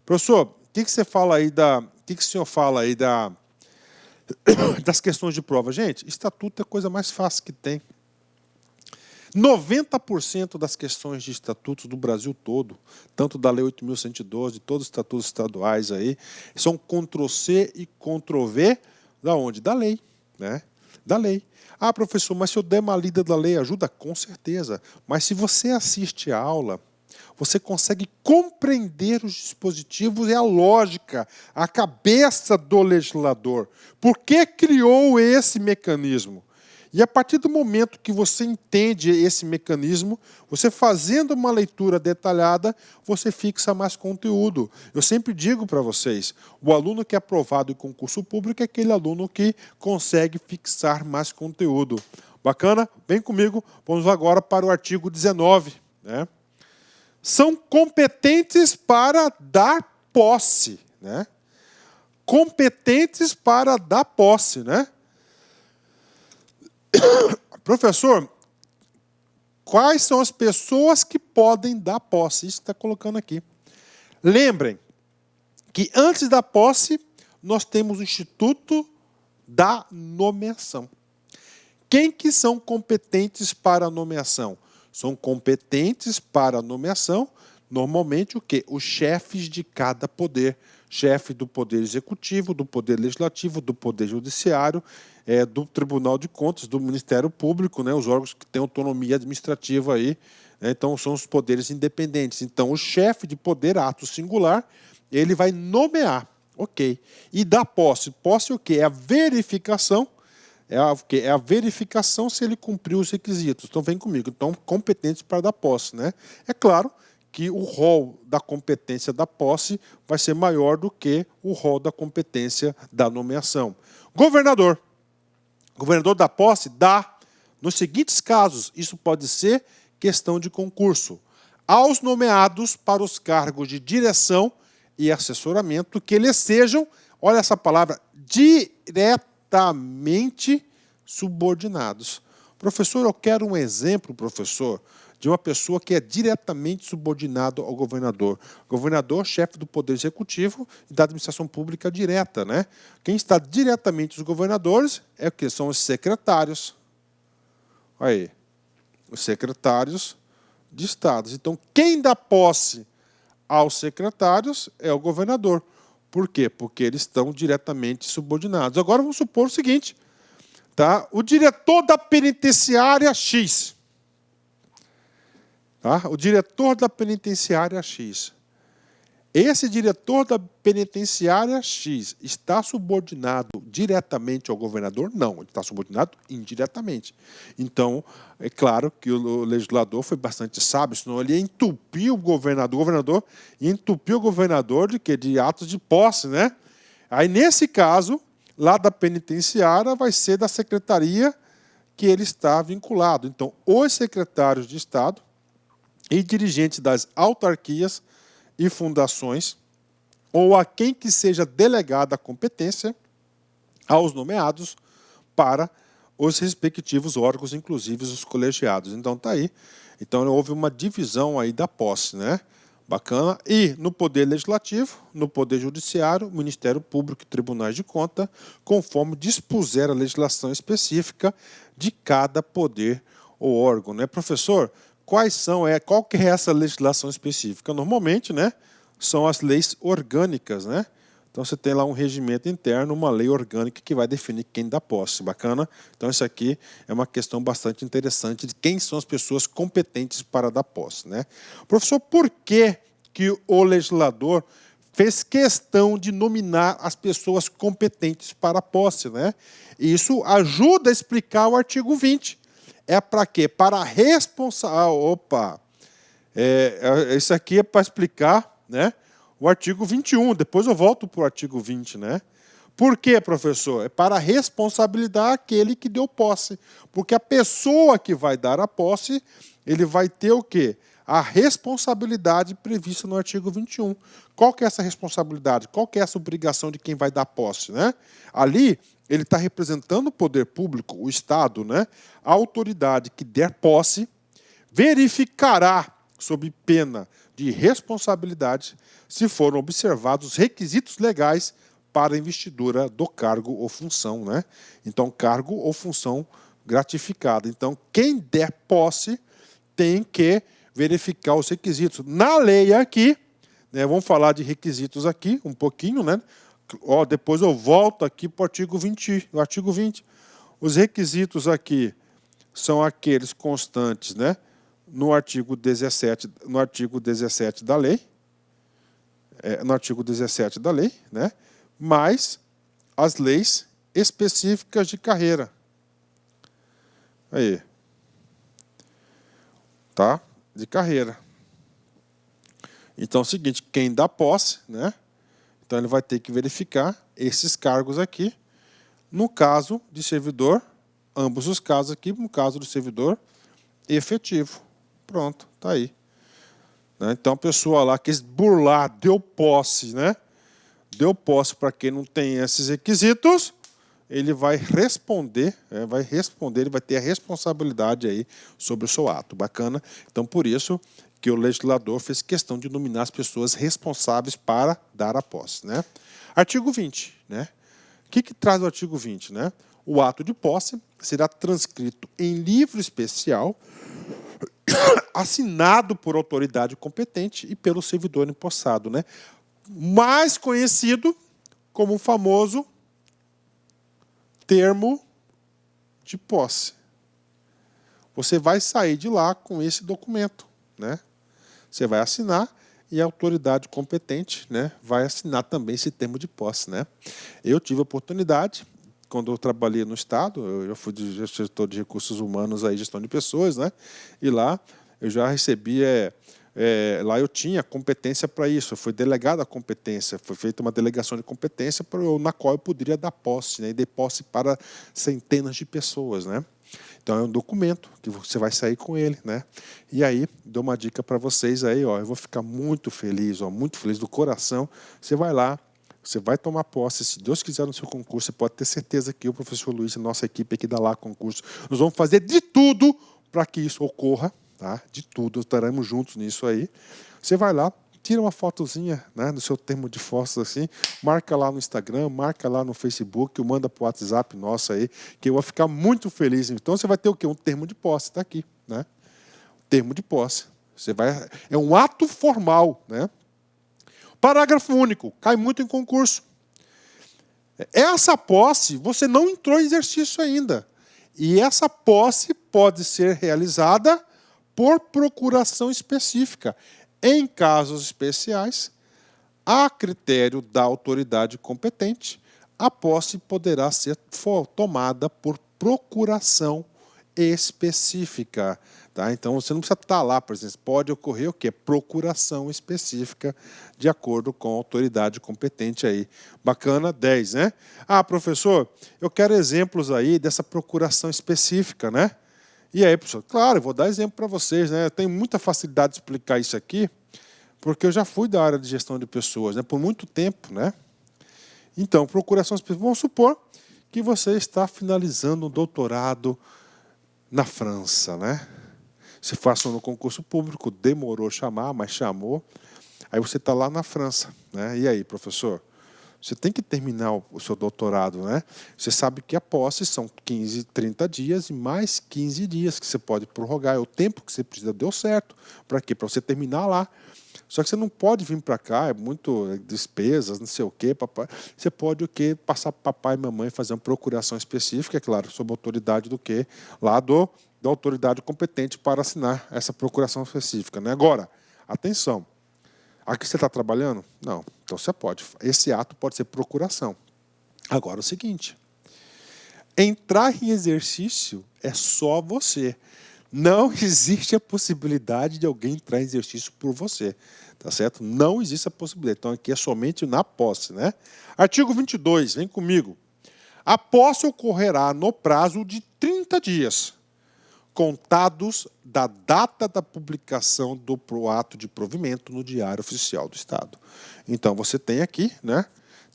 Professor, o que você fala aí o que o senhor fala aí das questões de prova? Gente, estatuto é a coisa mais fácil que tem. 90% das questões de estatutos do Brasil todo, tanto da Lei 8.112, todos os estatutos estaduais aí, são Ctrl+C e Ctrl+V da onde? Da lei, né? Da lei. Ah, professor, mas se eu der uma lida da lei, ajuda? Com certeza. Mas se você assiste a aula, você consegue compreender os dispositivos e a lógica, a cabeça do legislador. Por que criou esse mecanismo? E a partir do momento que você entende esse mecanismo, você fazendo uma leitura detalhada, você fixa mais conteúdo. Eu sempre digo para vocês, o aluno que é aprovado em concurso público é aquele aluno que consegue fixar mais conteúdo. Bacana? Vem comigo, vamos agora para o artigo 19. Né? São competentes para dar posse. Né? Competentes para dar posse, né? Professor, quais são as pessoas que podem dar posse? Isso está colocando aqui. Lembrem que antes da posse, nós temos o Instituto da Nomeação. Quem que são competentes para a nomeação? São competentes para a nomeação, normalmente, o quê? Os chefes de cada poder. Chefe do Poder Executivo, do Poder Legislativo, do Poder Judiciário, do Tribunal de Contas, do Ministério Público, né, os órgãos que têm autonomia administrativa aí, né, então são os poderes independentes. Então, o chefe de poder, ato singular, ele vai nomear, ok. E da posse. Posse o quê? É a verificação. É a verificação se ele cumpriu os requisitos. Então, vem comigo. Então, competentes para dar posse, né? É claro que o rol da competência da posse vai ser maior do que o rol da competência da nomeação. Governador. Governador da posse dá, nos seguintes casos, isso pode ser questão de concurso, aos nomeados para os cargos de direção e assessoramento que eles sejam, olha essa palavra, diretamente subordinados. Professor, eu quero um exemplo, professor, de uma pessoa que é diretamente subordinado ao governador. Governador, chefe do Poder Executivo e da administração pública direta, né? Quem está diretamente os governadores é o que? São os secretários. Aí, os secretários de estados. Então, quem dá posse aos secretários é o governador. Por quê? Porque eles estão diretamente subordinados. Agora, vamos supor o seguinte, tá? O diretor da penitenciária X. Tá? O diretor da penitenciária X. Esse diretor da penitenciária X está subordinado diretamente ao governador? Não, ele está subordinado indiretamente. Então, é claro que o legislador foi bastante sábio, senão ele ia entupir o governador ia entupir o governador de quê? De atos de posse, né? Aí, nesse caso, lá da penitenciária vai ser da secretaria que ele está vinculado. Então, os secretários de Estado e dirigentes das autarquias e fundações, ou a quem que seja delegada a competência, aos nomeados para os respectivos órgãos, inclusive os colegiados. Então tá aí. Então houve uma divisão aí da posse, né? Bacana. E no Poder Legislativo, no Poder Judiciário, Ministério Público e Tribunais de Contas, conforme dispuser a legislação específica de cada poder ou órgão, né? Professor, qual que é essa legislação específica? Normalmente, né, são as leis orgânicas, né? Então você tem lá um regimento interno, uma lei orgânica que vai definir quem dá posse. Bacana? Então isso aqui é uma questão bastante interessante de quem são as pessoas competentes para dar posse, né? Professor, por que o legislador fez questão de nominar as pessoas competentes para a posse, né? E isso ajuda a explicar o artigo 20. É para quê? Para a responsabilidade. Isso aqui é para explicar, né, o artigo 21. Depois eu volto para o artigo 20. Né? Por quê, professor? É para responsabilizar aquele que deu posse. Porque a pessoa que vai dar a posse, ele vai ter o quê? A responsabilidade prevista no artigo 21. Qual que é essa responsabilidade? Qual que é essa obrigação de quem vai dar posse? Né? Ali, ele está representando o poder público, o Estado, né? A autoridade que der posse verificará, sob pena de responsabilidade, se foram observados os requisitos legais para a investidura do cargo ou função, né? Então, cargo ou função gratificada. Então, quem der posse tem que verificar os requisitos. Na lei aqui, né, vamos falar de requisitos aqui um pouquinho, né? Depois eu volto aqui para o artigo 20. O artigo 20. Os requisitos aqui são aqueles constantes, né? No artigo 17 da lei, né? Mais as leis específicas de carreira. Aí. Tá? De carreira. Então é o seguinte, quem dá posse, né? Então ele vai ter que verificar esses cargos aqui. No caso de servidor, ambos os casos aqui, no caso do servidor efetivo. Pronto, tá aí. Então a pessoa lá quis burlar, deu posse, né? Deu posse para quem não tem esses requisitos, ele vai responder, ele vai ter a responsabilidade aí sobre o seu ato. Bacana? Então por isso que o legislador fez questão de nominar as pessoas responsáveis para dar a posse, né? Artigo 20, né? O que traz o artigo 20, né? O ato de posse será transcrito em livro especial, assinado por autoridade competente e pelo servidor empossado, né? Mais conhecido como o famoso termo de posse. Você vai sair de lá com esse documento, né? Você vai assinar e a autoridade competente, né, vai assinar também esse termo de posse, né? Eu tive a oportunidade, quando eu trabalhei no Estado, eu fui gestor de recursos humanos, aí, gestão de pessoas, né? E lá eu já recebia, lá eu tinha competência para isso, foi delegada a competência, foi feita uma delegação de competência na qual eu poderia dar posse, né? E dei posse para centenas de pessoas, né? Então é um documento que você vai sair com ele, né? E aí, dou uma dica para vocês aí, ó, eu vou ficar muito feliz do coração. Você vai lá, você vai tomar posse, se Deus quiser, no seu concurso, você pode ter certeza que o professor Luiz e a nossa equipe aqui da Lá Concurso, nós vamos fazer de tudo para que isso ocorra, tá? De tudo, estaremos juntos nisso aí. Você vai lá, tira uma fotozinha, né, do seu termo de posse assim, marca lá no Instagram, marca lá no Facebook, manda para o WhatsApp nosso aí, que eu vou ficar muito feliz. Então você vai ter o quê? Um termo de posse, está aqui, né? Termo de posse. É um ato formal, né? Parágrafo único, cai muito em concurso. Essa posse, você não entrou em exercício ainda. E essa posse pode ser realizada por procuração específica. Em casos especiais, a critério da autoridade competente, a posse poderá ser tomada por procuração específica. Tá? Então, você não precisa estar lá, por exemplo, pode ocorrer o quê? Procuração específica, de acordo com a autoridade competente aí. Bacana, 10, né? Ah, professor, eu quero exemplos aí dessa procuração específica, né? E aí, professor, claro, eu vou dar exemplo para vocês, né? Eu tenho muita facilidade de explicar isso aqui, porque eu já fui da área de gestão de pessoas, né? Por muito tempo, né? Então, procuração específica, vamos supor que você está finalizando um doutorado na França, né? Você passou no concurso público, demorou a chamar, mas chamou. Aí você está lá na França, né? E aí, professor? Você tem que terminar o seu doutorado, né? Você sabe que a posse são 15, 30 dias e mais 15 dias que você pode prorrogar. É o tempo que você precisa, deu certo. Para quê? Para você terminar lá. Só que você não pode vir para cá, é muito despesas, não sei o quê, papai. Você pode o quê? Passar para papai e mamãe, fazer uma procuração específica, é claro, sob autoridade do quê? Lá da autoridade competente para assinar essa procuração específica, né? Agora, atenção. Aqui você está trabalhando? Não. Então você pode. Esse ato pode ser procuração. Agora é o seguinte. Entrar em exercício é só você. Não existe a possibilidade de alguém entrar em exercício por você. Tá certo? Não existe a possibilidade. Então aqui é somente na posse, né? Artigo 22, vem comigo. A posse ocorrerá no prazo de 30 dias, contados da data da publicação do ato de provimento no Diário Oficial do Estado. Então, você tem aqui, né?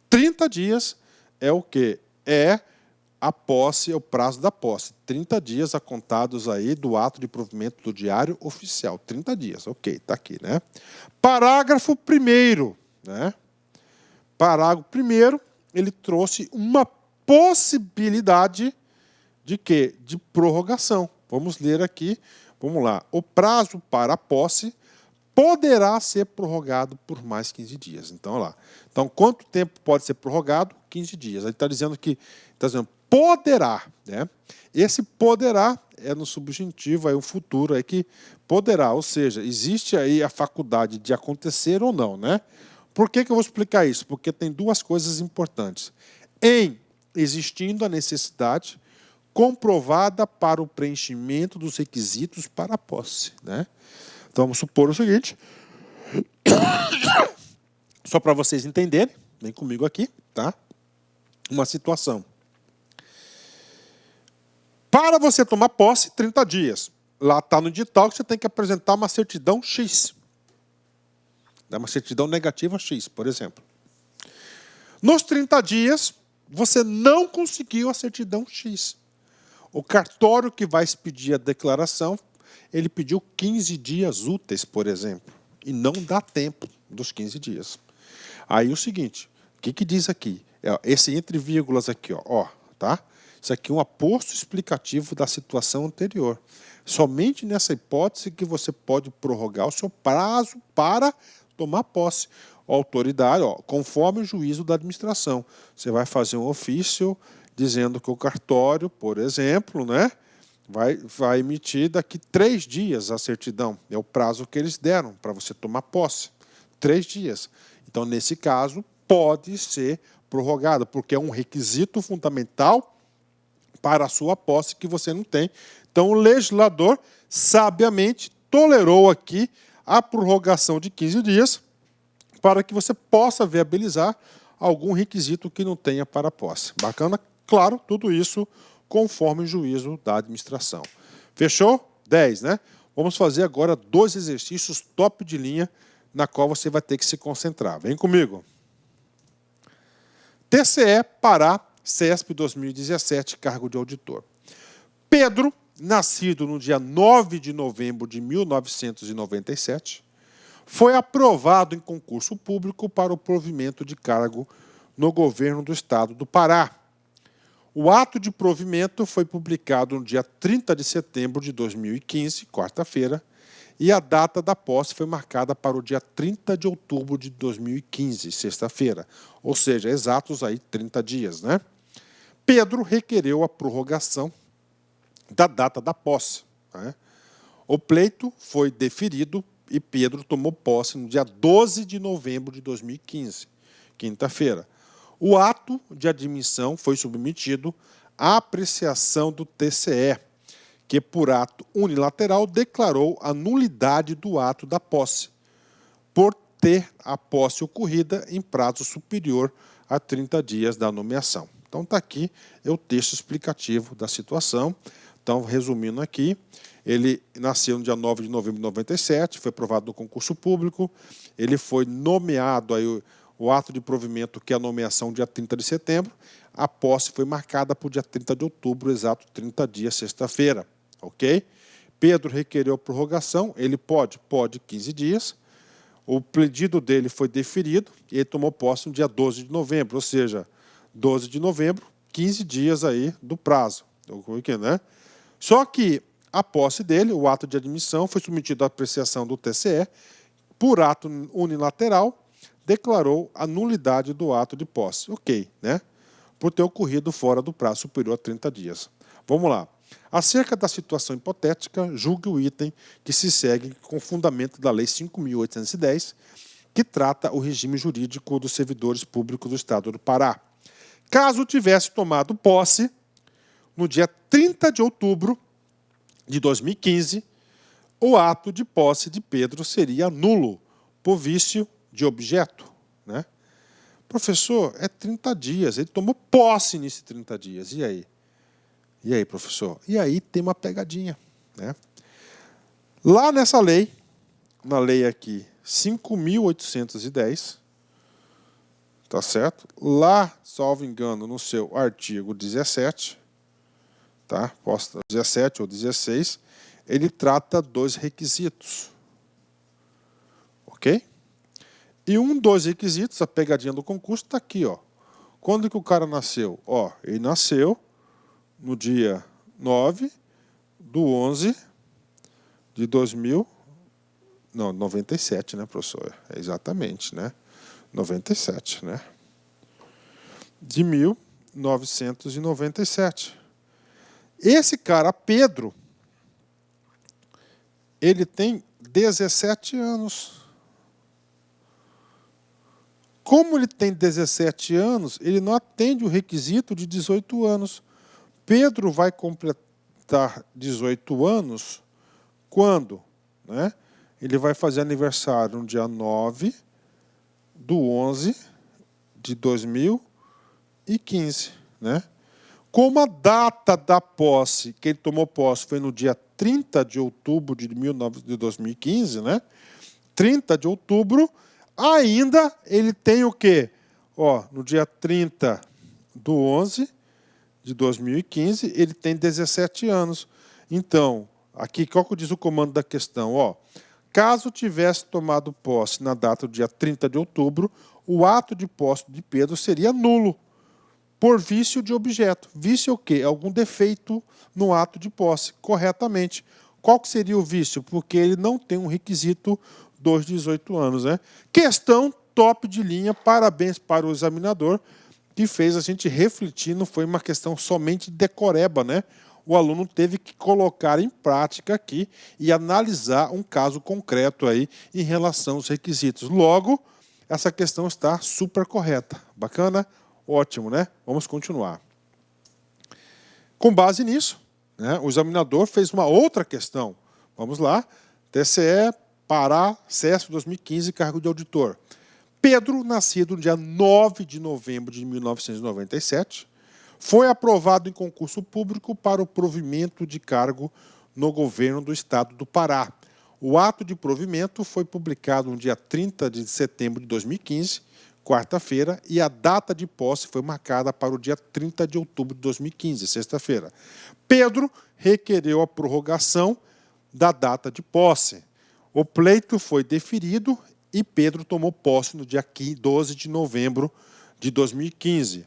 30 dias é o quê? É a posse, é o prazo da posse. 30 dias a contados aí do ato de provimento do Diário Oficial. 30 dias, ok, está aqui, né? Parágrafo 1º, né? Parágrafo 1º, ele trouxe uma possibilidade de quê? De prorrogação. Vamos ler aqui, vamos lá. O prazo para a posse poderá ser prorrogado por mais 15 dias. Então, olha lá. Então, quanto tempo pode ser prorrogado? 15 dias. Ele está dizendo que poderá, né? Esse poderá é no subjuntivo, aí o futuro é que poderá, ou seja, existe aí a faculdade de acontecer ou não, né? Por que eu vou explicar isso? Porque tem duas coisas importantes. Existindo a necessidade comprovada para o preenchimento dos requisitos para a posse, né? Então, vamos supor o seguinte, só para vocês entenderem, vem comigo aqui, tá? Uma situação. Para você tomar posse, 30 dias. Lá está no edital que você tem que apresentar uma certidão X. Uma certidão negativa X, por exemplo. Nos 30 dias, você não conseguiu a certidão X. O cartório que vai expedir a declaração, ele pediu 15 dias úteis, por exemplo, e não dá tempo dos 15 dias. Aí o seguinte, o que diz aqui? Esse entre vírgulas aqui, ó, tá? Isso aqui é um aposto explicativo da situação anterior. Somente nessa hipótese que você pode prorrogar o seu prazo para tomar posse. A autoridade, ó, conforme o juízo da administração. Você vai fazer um ofício dizendo que o cartório, por exemplo, né, vai emitir daqui 3 dias a certidão. É o prazo que eles deram para você tomar posse. 3 dias. Então, nesse caso, pode ser prorrogado, porque é um requisito fundamental para a sua posse que você não tem. Então, o legislador, sabiamente, tolerou aqui a prorrogação de 15 dias para que você possa viabilizar algum requisito que não tenha para a posse. Bacana? Claro, tudo isso conforme o juízo da administração. Fechou? 10, né? Vamos fazer agora 2 exercícios top de linha na qual você vai ter que se concentrar. Vem comigo. TCE Pará, CESP 2017, cargo de auditor. Pedro, nascido no dia 9 de novembro de 1997, foi aprovado em concurso público para o provimento de cargo no governo do estado do Pará. O ato de provimento foi publicado no dia 30 de setembro de 2015, quarta-feira, e a data da posse foi marcada para o dia 30 de outubro de 2015, sexta-feira, ou seja, exatos aí 30 dias, né? Pedro requereu a prorrogação da data da posse, né? O pleito foi deferido e Pedro tomou posse no dia 12 de novembro de 2015, quinta-feira. O ato de admissão foi submetido à apreciação do TCE, que, por ato unilateral, declarou a nulidade do ato da posse, por ter a posse ocorrida em prazo superior a 30 dias da nomeação. Então, está aqui o texto explicativo da situação. Então, resumindo aqui, ele nasceu no dia 9 de novembro de 97, foi aprovado no concurso público, ele foi nomeado aí o ato de provimento, que é a nomeação, dia 30 de setembro, a posse foi marcada para o dia 30 de outubro, exato 30 dias, sexta-feira. Ok? Pedro requereu a prorrogação, ele pode 15 dias. O pedido dele foi deferido e ele tomou posse no dia 12 de novembro, ou seja, 12 de novembro, 15 dias aí do prazo. Né? Só que a posse dele, o ato de admissão, foi submetido à apreciação do TCE, por ato unilateral, declarou a nulidade do ato de posse. Ok, né? Por ter ocorrido fora do prazo superior a 30 dias. Vamos lá. Acerca da situação hipotética, julgue o item que se segue com fundamento da Lei 5.810, que trata o regime jurídico dos servidores públicos do Estado do Pará. Caso tivesse tomado posse no dia 30 de outubro de 2015, o ato de posse de Pedro seria nulo por vício de objeto. Né? Professor, é 30 dias, ele tomou posse nesses 30 dias, e aí? E aí, professor? E aí tem uma pegadinha. Né? Lá nessa lei, na lei aqui 5.810, tá certo? Lá, salvo engano, no seu artigo 17, tá? 17 ou 16, ele trata dos requisitos. Ok? E um dos requisitos, a pegadinha do concurso, está aqui. Ó. Quando que o cara nasceu? Ó, ele nasceu no dia 9 de 11 de 2000, não, 97, né, professor? É exatamente, né? 97, né? De 1997. Esse cara, Pedro, ele tem 17 anos. Como ele tem 17 anos, ele não atende o requisito de 18 anos. Pedro vai completar 18 anos quando? Né? Ele vai fazer aniversário no dia 9 de 11 de 2015. Né? Como a data da posse, que ele tomou posse, foi no dia 30 de outubro de 2015, né? 30 de outubro, ainda ele tem o quê? Ó, no dia 30 de 11 de 2015, ele tem 17 anos. Então, aqui, qual que diz o comando da questão? Ó, caso tivesse tomado posse na data do dia 30 de outubro, o ato de posse de Pedro seria nulo, por vício de objeto. Vício é o quê? É algum defeito no ato de posse, corretamente. Qual que seria o vício? Porque ele não tem um requisito dos 18 anos. Né? Questão top de linha, parabéns para o examinador, que fez a gente refletir, não foi uma questão somente de decoreba, né? O aluno teve que colocar em prática aqui e analisar um caso concreto aí em relação aos requisitos. Logo, essa questão está super correta. Bacana? Ótimo, né? Vamos continuar. Com base nisso, né, o examinador fez uma outra questão. Vamos lá. TCE, Pará, CESP 2015, cargo de auditor. Pedro, nascido no dia 9 de novembro de 1997, foi aprovado em concurso público para o provimento de cargo no governo do Estado do Pará. O ato de provimento foi publicado no dia 30 de setembro de 2015, quarta-feira, e a data de posse foi marcada para o dia 30 de outubro de 2015, sexta-feira. Pedro requereu a prorrogação da data de posse. O pleito foi deferido e Pedro tomou posse no dia 12 de novembro de 2015,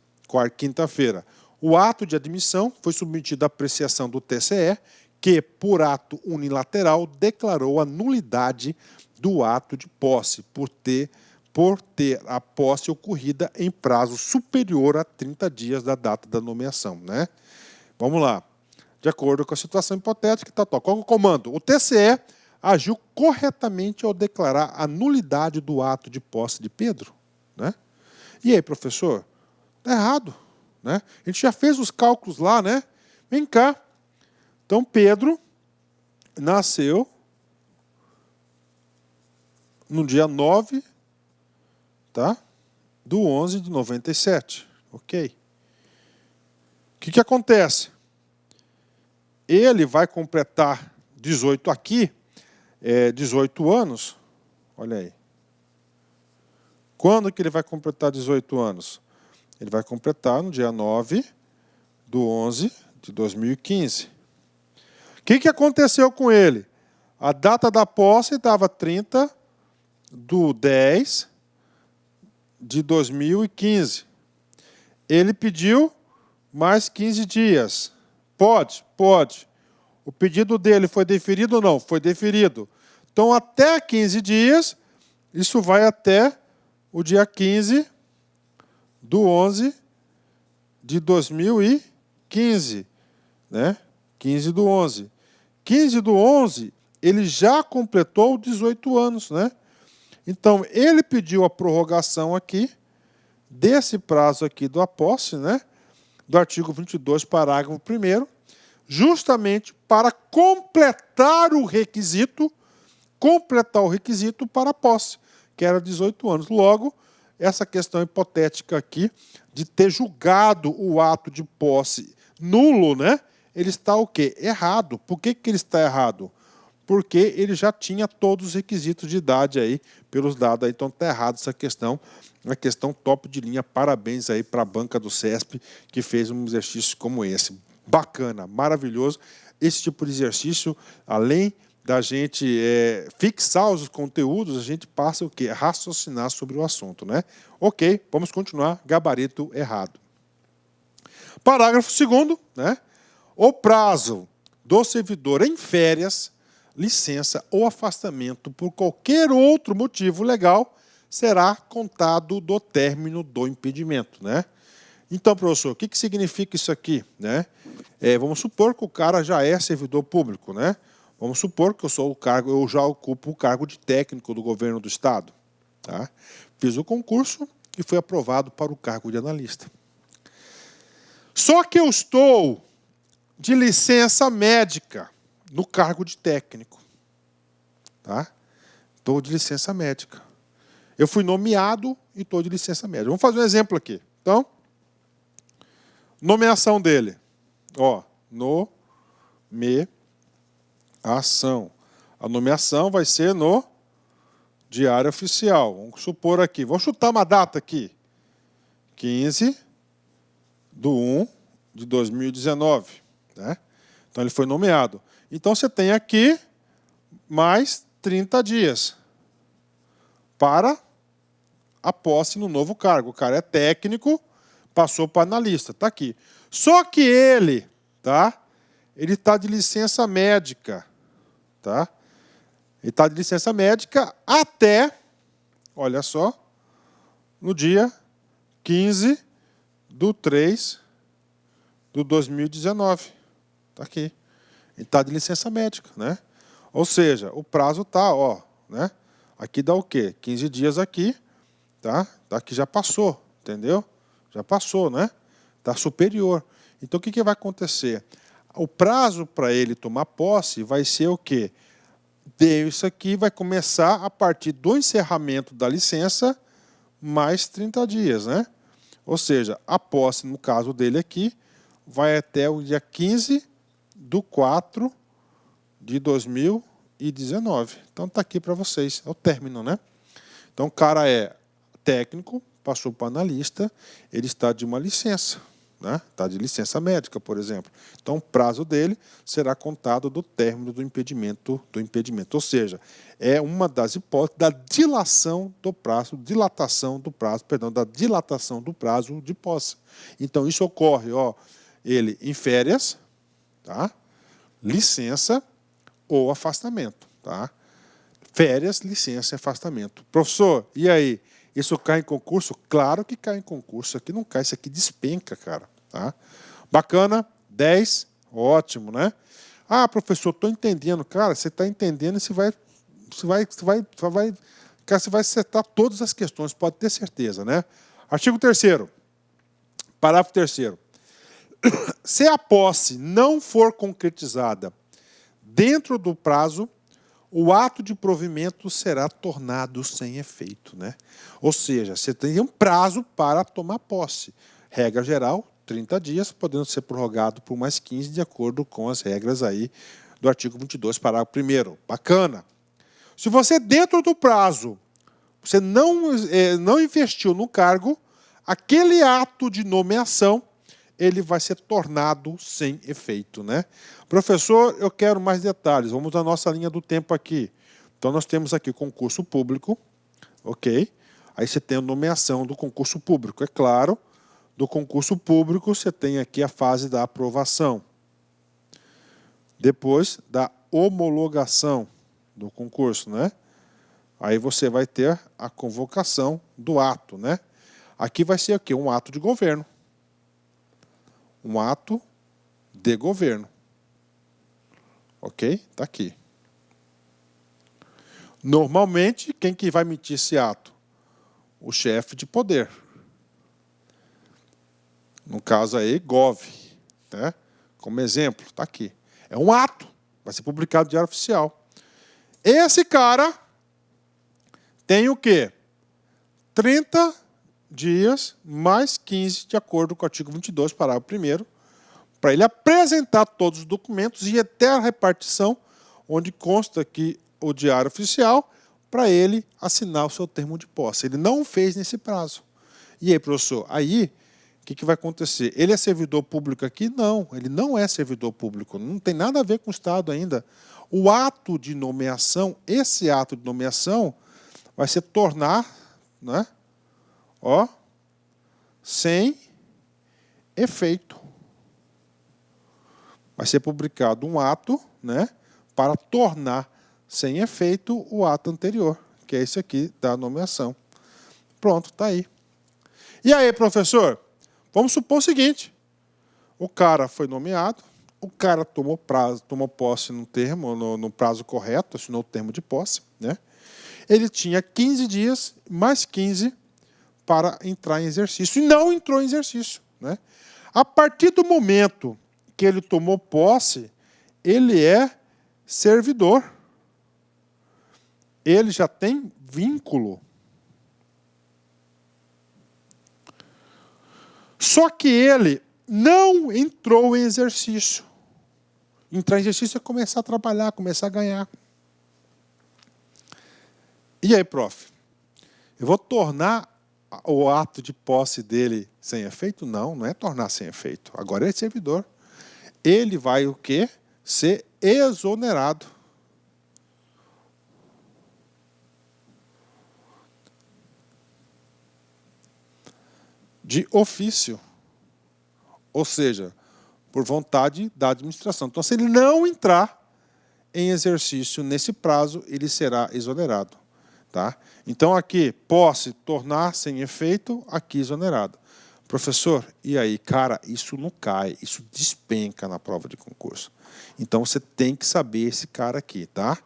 quinta-feira. O ato de admissão foi submetido à apreciação do TCE, que, por ato unilateral, declarou a nulidade do ato de posse, por ter a posse ocorrida em prazo superior a 30 dias da data da nomeação. Né? Vamos lá. De acordo com a situação hipotética, qual é o comando? O TCE agiu corretamente ao declarar a nulidade do ato de posse de Pedro. Né? E aí, professor? Está errado. Né? A gente já fez os cálculos lá, né? Vem cá. Então, Pedro nasceu no dia 9, tá? do 11 de 97. Ok. O que acontece? Ele vai completar 18 aqui, 18 anos, olha aí, Quando que ele vai completar 18 anos? Ele vai completar no dia 9/11/2015. O que aconteceu com ele? A data da posse estava 30/10/2015. Ele pediu mais 15 dias. Pode? Pode. O pedido dele foi deferido ou não? Foi deferido. Então, até 15 dias, isso vai até o dia 15/11/2015. Né? 15/11. 15/11, ele já completou 18 anos. Né? Então, ele pediu a prorrogação aqui, desse prazo aqui da posse, né? Do artigo 22, parágrafo 1º, justamente para completar o requisito para a posse, que era 18 anos. Logo, essa questão hipotética aqui de ter julgado o ato de posse nulo, né? Ele está o quê? Errado. Por que ele está errado? Porque ele já tinha todos os requisitos de idade aí, pelos dados aí, então está errado essa questão, uma questão top de linha. Parabéns aí para a banca do CESP, que fez um exercício como esse. Bacana, maravilhoso. Esse tipo de exercício, além da gente fixar os conteúdos, a gente passa o quê? Raciocinar sobre o assunto, né? Ok, vamos continuar. Gabarito errado. Parágrafo 2º, né? O prazo do servidor em férias, licença ou afastamento por qualquer outro motivo legal será contado do término do impedimento, né? Então, professor, o que significa isso aqui, né? Vamos supor que o cara já é servidor público, né? Vamos supor que eu já ocupo o cargo de técnico do governo do estado, tá? Fiz o concurso e fui aprovado para o cargo de analista. Só que eu estou de licença médica no cargo de técnico, tá? Estou de licença médica. Eu fui nomeado e estou de licença médica. Vamos fazer um exemplo aqui. Então, nomeação dele. Ó, nomeação. A nomeação vai ser no Diário Oficial. Vamos supor aqui. Vou chutar uma data aqui. 15/1/2019. Né? Então, ele foi nomeado. Então, você tem aqui mais 30 dias para a posse no novo cargo. O cara é técnico, passou para analista. Está aqui. Só que ele, tá? Ele está de licença médica. Tá? Ele está de licença médica até, olha só, no dia 15/3/2019. Está aqui. Ele está de licença médica, né? Ou seja, o prazo está, ó, né? Aqui dá o quê? 15 dias aqui, tá? Aqui já passou, entendeu? Já passou, né? Está superior. Então, o que vai acontecer? O prazo para ele tomar posse vai ser o quê? Isso aqui vai começar a partir do encerramento da licença, mais 30 dias, né? Ou seja, a posse, no caso dele aqui, vai até o dia 15/4/2019. Então, está aqui para vocês. É o término, né? Então, o cara é técnico, passou para analista, ele está de uma licença. Né? Está de licença médica, por exemplo. Então, o prazo dele será contado do término do impedimento. Ou seja, é uma das hipóteses da dilatação do prazo de posse. Então, isso ocorre, ó, ele em férias, tá? Licença ou afastamento. Tá? Férias, licença e afastamento. Professor, e aí? Isso cai em concurso? Claro que cai em concurso. Aqui não cai, isso aqui despenca, cara. Tá? Bacana, 10, ótimo, né? Ah, professor, estou entendendo. Cara, você está entendendo e você vai acertar todas as questões, pode ter certeza, né? Artigo 3º, parágrafo 3º. Se a posse não for concretizada dentro do prazo, o ato de provimento será tornado sem efeito, né? Ou seja, você tem um prazo para tomar posse. Regra geral, 30 dias, podendo ser prorrogado por mais 15, de acordo com as regras aí do artigo 22, parágrafo 1º. Bacana. Se você, dentro do prazo, você não investiu no cargo, aquele ato de nomeação ele vai ser tornado sem efeito, né? Professor, eu quero mais detalhes. Vamos à nossa linha do tempo aqui. Então, nós temos aqui concurso público, ok? Aí você tem a nomeação do concurso público. É claro, do concurso público você tem aqui a fase da aprovação. Depois da homologação do concurso, né? Aí você vai ter a convocação do ato, né? Aqui vai ser o quê? Um ato de governo. Um ato de governo. Ok? Está aqui. Normalmente, quem que vai emitir esse ato? O chefe de poder. No caso aí, Gov. Né? Como exemplo, está aqui. É um ato. Vai ser publicado no Diário Oficial. Esse cara tem o quê? 30 dias mais 15, de acordo com o artigo 22, parágrafo 1º, para ele apresentar todos os documentos e até a repartição, onde consta que o Diário Oficial, para ele assinar o seu termo de posse. Ele não fez nesse prazo. E aí, professor, aí o que vai acontecer? Ele é servidor público aqui? Não, ele não é servidor público. Não tem nada a ver com o Estado ainda. O ato de nomeação, esse ato de nomeação, vai se tornar, né, ó, sem efeito. Vai ser publicado um ato, né, para tornar sem efeito o ato anterior, que é esse aqui da nomeação. Pronto, está aí. E aí, professor? Vamos supor o seguinte: o cara foi nomeado, o cara tomou posse no termo, no prazo correto, assinou o termo de posse, né? Ele tinha 15 dias, mais 15, para entrar em exercício. E não entrou em exercício, né? A partir do momento que ele tomou posse, ele é servidor. Ele já tem vínculo. Só que ele não entrou em exercício. Entrar em exercício é começar a trabalhar, começar a ganhar. E aí, prof? Eu vou tornar o ato de posse dele sem efeito? Não, não é tornar sem efeito. Agora ele é servidor. Ele vai o quê? Ser exonerado. De ofício. Ou seja, por vontade da administração. Então, se ele não entrar em exercício nesse prazo, ele será exonerado. Tá? Então, aqui, posse, tornar sem efeito, aqui exonerado. Professor, e aí? Cara, isso não cai, isso despenca na prova de concurso. Então, você tem que saber esse cara aqui, tá?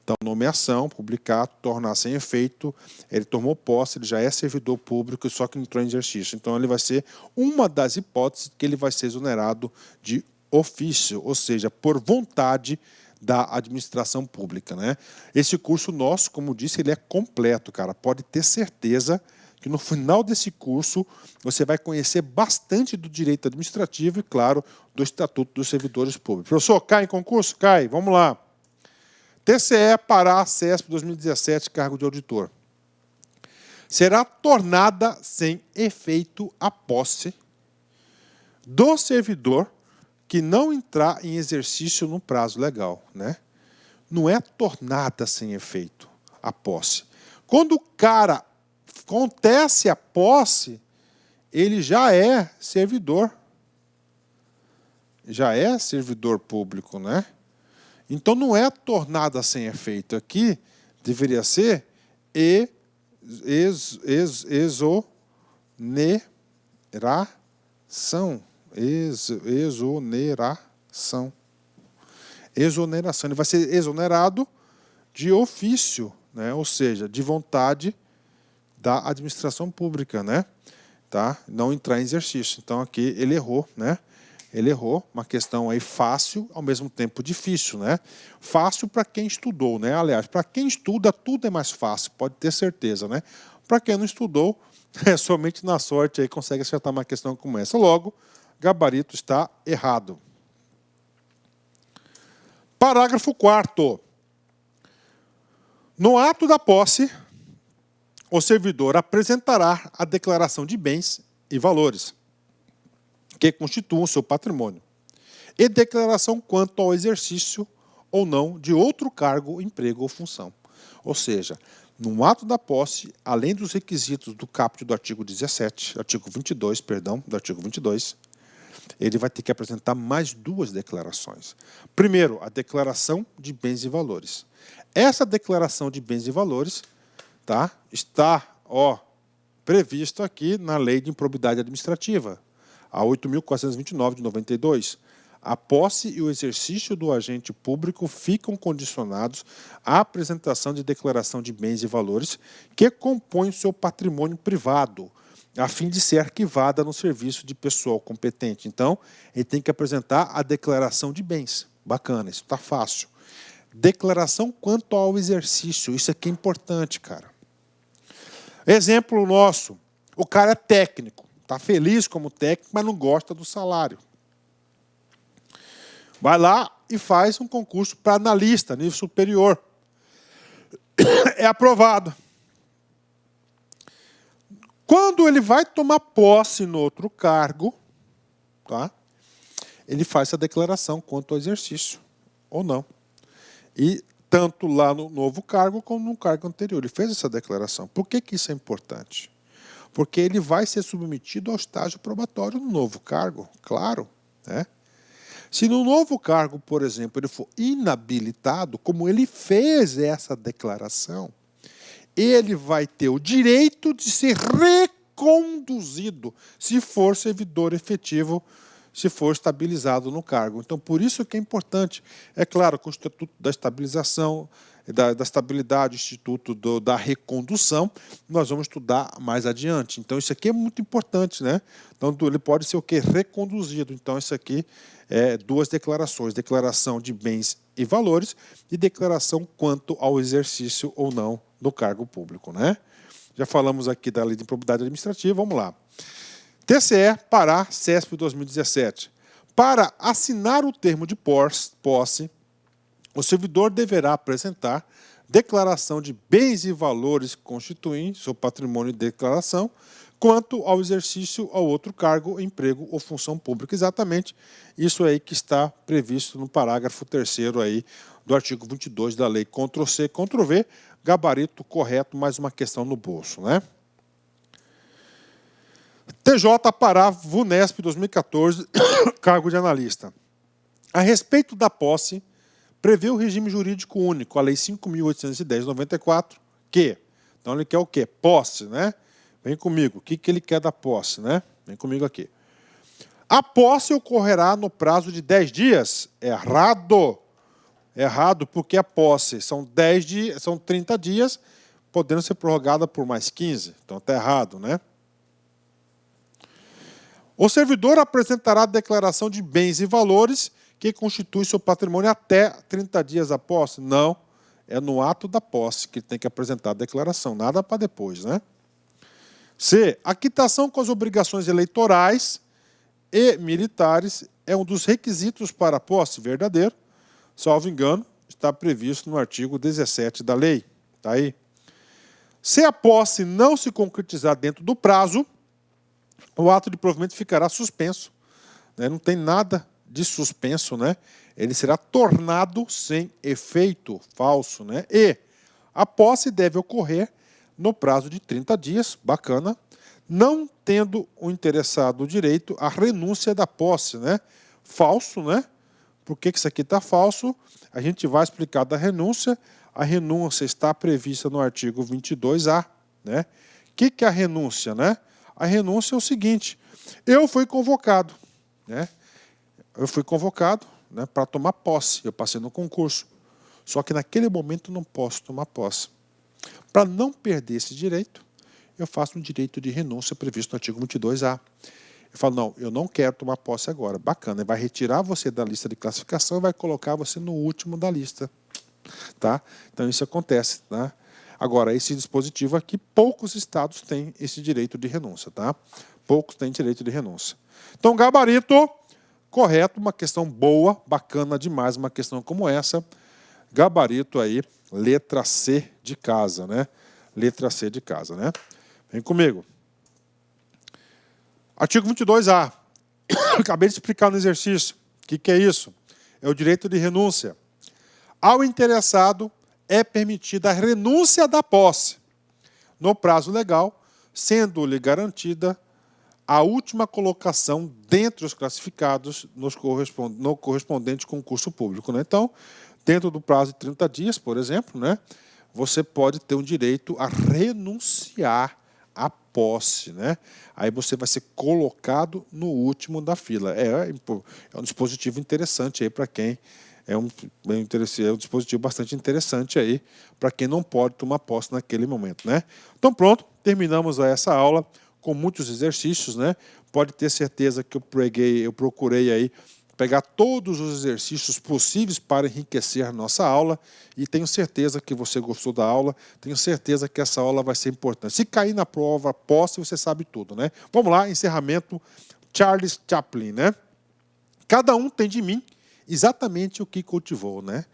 Então, nomeação, publicar, tornar sem efeito, ele tomou posse, ele já é servidor público, só que não entrou em exercício. Então, ele vai ser uma das hipóteses que ele vai ser exonerado de ofício, ou seja, por vontade da administração pública, né? Esse curso nosso, como disse, ele é completo, cara. Pode ter certeza que no final desse curso você vai conhecer bastante do direito administrativo e, claro, do Estatuto dos Servidores Públicos. Professor, cai em concurso? Cai. Vamos lá. TCE Pará CESP 2017, cargo de auditor. Será tornada sem efeito a posse do servidor que não entrar em exercício no prazo legal, né? Não é tornada sem efeito a posse. Quando o cara acontece a posse, ele já é servidor. Já é servidor público, né? Então não é tornada sem efeito. Aqui deveria ser exoneração. Exoneração. Exoneração. Ele vai ser exonerado de ofício, né? Ou seja, de vontade da administração pública, né? Tá? Não entrar em exercício. Então aqui ele errou, né? Ele errou, uma questão aí fácil, ao mesmo tempo difícil, né? Fácil para quem estudou, né? Aliás, para quem estuda, tudo é mais fácil, pode ter certeza, né? Para quem não estudou, somente na sorte aí consegue acertar uma questão como essa. Logo, gabarito está errado. Parágrafo 4º. No ato da posse, o servidor apresentará a declaração de bens e valores que constituam o seu patrimônio e declaração quanto ao exercício ou não de outro cargo, emprego ou função. Ou seja, no ato da posse, além dos requisitos do caput do artigo 17, artigo 22, perdão, do artigo 22, ele vai ter que apresentar mais duas declarações. Primeiro, a declaração de bens e valores. Essa declaração de bens e valores, tá, está previsto aqui na Lei de Improbidade Administrativa, a 8.429 de 92. A posse e o exercício do agente público ficam condicionados à apresentação de declaração de bens e valores que compõem o seu patrimônio privado, a fim de ser arquivada no serviço de pessoal competente. Então, ele tem que apresentar a declaração de bens. Bacana, isso está fácil. Declaração quanto ao exercício, isso aqui é importante, cara. Exemplo nosso, o cara é técnico, está feliz como técnico, mas não gosta do salário. Vai lá e faz um concurso para analista, nível superior. É aprovado. Quando ele vai tomar posse no outro cargo, tá? Ele faz essa declaração quanto ao exercício, ou não. E tanto lá no novo cargo como no cargo anterior. Ele fez essa declaração. Por que isso é importante? Porque ele vai ser submetido ao estágio probatório no novo cargo, claro, né? Se no novo cargo, por exemplo, ele for inabilitado, como ele fez essa declaração, ele vai ter o direito de ser reconduzido se for servidor efetivo, se for estabilizado no cargo. Então, por isso que é importante. É claro, com o Estatuto da Estabilização, da Estabilidade, o Instituto da Recondução, nós vamos estudar mais adiante. Então, isso aqui é muito importante, né? Então, ele pode ser o quê? Reconduzido. Então, isso aqui é duas declarações. Declaração de bens e valores e declaração quanto ao exercício ou não do cargo público, né? Já falamos aqui da Lei de Improbidade Administrativa, vamos lá. TCE, Pará, CESP 2017. Para assinar o termo de posse, o servidor deverá apresentar declaração de bens e valores que constituem seu patrimônio de declaração quanto ao exercício ao outro cargo, emprego ou função pública. Exatamente isso aí que está previsto no parágrafo 3º aí do artigo 22 da lei. Ctrl+C, Ctrl+V, gabarito correto, mais uma questão no bolso, né? TJ Pará, VUNESP 2014, cargo de analista. A respeito da posse, prevê o regime jurídico único, a Lei 5.810 de 94, que, então ele quer o quê? Posse, né? Vem comigo, o que ele quer da posse, né? Vem comigo aqui. A posse ocorrerá no prazo de 10 dias? Errado. Errado, porque a posse são 10 dias, são 30 dias, podendo ser prorrogada por mais 15. Então está errado, né? O servidor apresentará a declaração de bens e valores que constitui seu patrimônio até 30 dias após? Não, é no ato da posse que tem que apresentar a declaração, nada para depois, né? C. A quitação com as obrigações eleitorais e militares é um dos requisitos para a posse verdadeiro, salvo engano, está previsto no artigo 17 da lei. Tá aí. Se a posse não se concretizar dentro do prazo, o ato de provimento ficará suspenso, né? Não tem nada de suspenso, né? Ele será tornado sem efeito falso, né? E a posse deve ocorrer no prazo de 30 dias, bacana, não tendo o interessado o direito à renúncia da posse, né? Falso, né? Por que isso aqui está falso? A gente vai explicar da renúncia. A renúncia está prevista no artigo 22A, né? O que é a renúncia, né? A renúncia é o seguinte: eu fui convocado, né? Eu fui convocado, né, para tomar posse. Eu passei no concurso. Só que naquele momento não posso tomar posse. Para não perder esse direito, eu faço um direito de renúncia previsto no artigo 22A. Eu falo, não, eu não quero tomar posse agora. Bacana, ele vai retirar você da lista de classificação e vai colocar você no último da lista. Tá? Então isso acontece, tá? Agora, esse dispositivo aqui, poucos estados têm esse direito de renúncia, tá? Poucos têm direito de renúncia. Então, gabarito correto, uma questão boa, bacana demais, uma questão como essa. Gabarito aí, letra C de casa, né? letra C de casa, né? Vem comigo. Artigo 22A. Acabei de explicar no exercício. O que é isso? É o direito de renúncia. Ao interessado é permitida a renúncia da posse, no prazo legal, sendo-lhe garantida a última colocação dentre os classificados no correspondente concurso público, né? Então, dentro do prazo de 30 dias, por exemplo, né, você pode ter o direito a renunciar à posse, né? Aí você vai ser colocado no último da fila. É um dispositivo interessante aí para quem é um dispositivo bastante interessante aí para quem não pode tomar posse naquele momento, né? Então pronto, terminamos essa aula com muitos exercícios, né? Pode ter certeza que eu procurei aí pegar todos os exercícios possíveis para enriquecer a nossa aula e tenho certeza que você gostou da aula, tenho certeza que essa aula vai ser importante. Se cair na prova, posse, você sabe tudo, né? Vamos lá, encerramento, Charles Chaplin, né? Cada um tem de mim exatamente o que cultivou, né?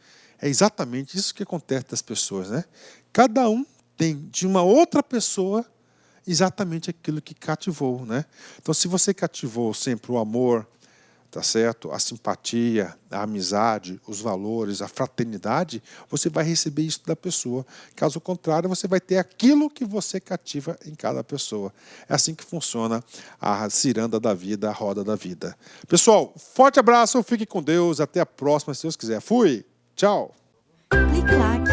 É exatamente isso que acontece das pessoas, né? Cada um tem de uma outra pessoa exatamente aquilo que cativou, né? Então, se você cativou sempre o amor, tá certo? A simpatia, a amizade, os valores, a fraternidade, você vai receber isso da pessoa. Caso contrário, você vai ter aquilo que você cativa em cada pessoa. É assim que funciona a ciranda da vida, a roda da vida. Pessoal, forte abraço, fique com Deus, até a próxima, se Deus quiser. Fui, tchau! Clique lá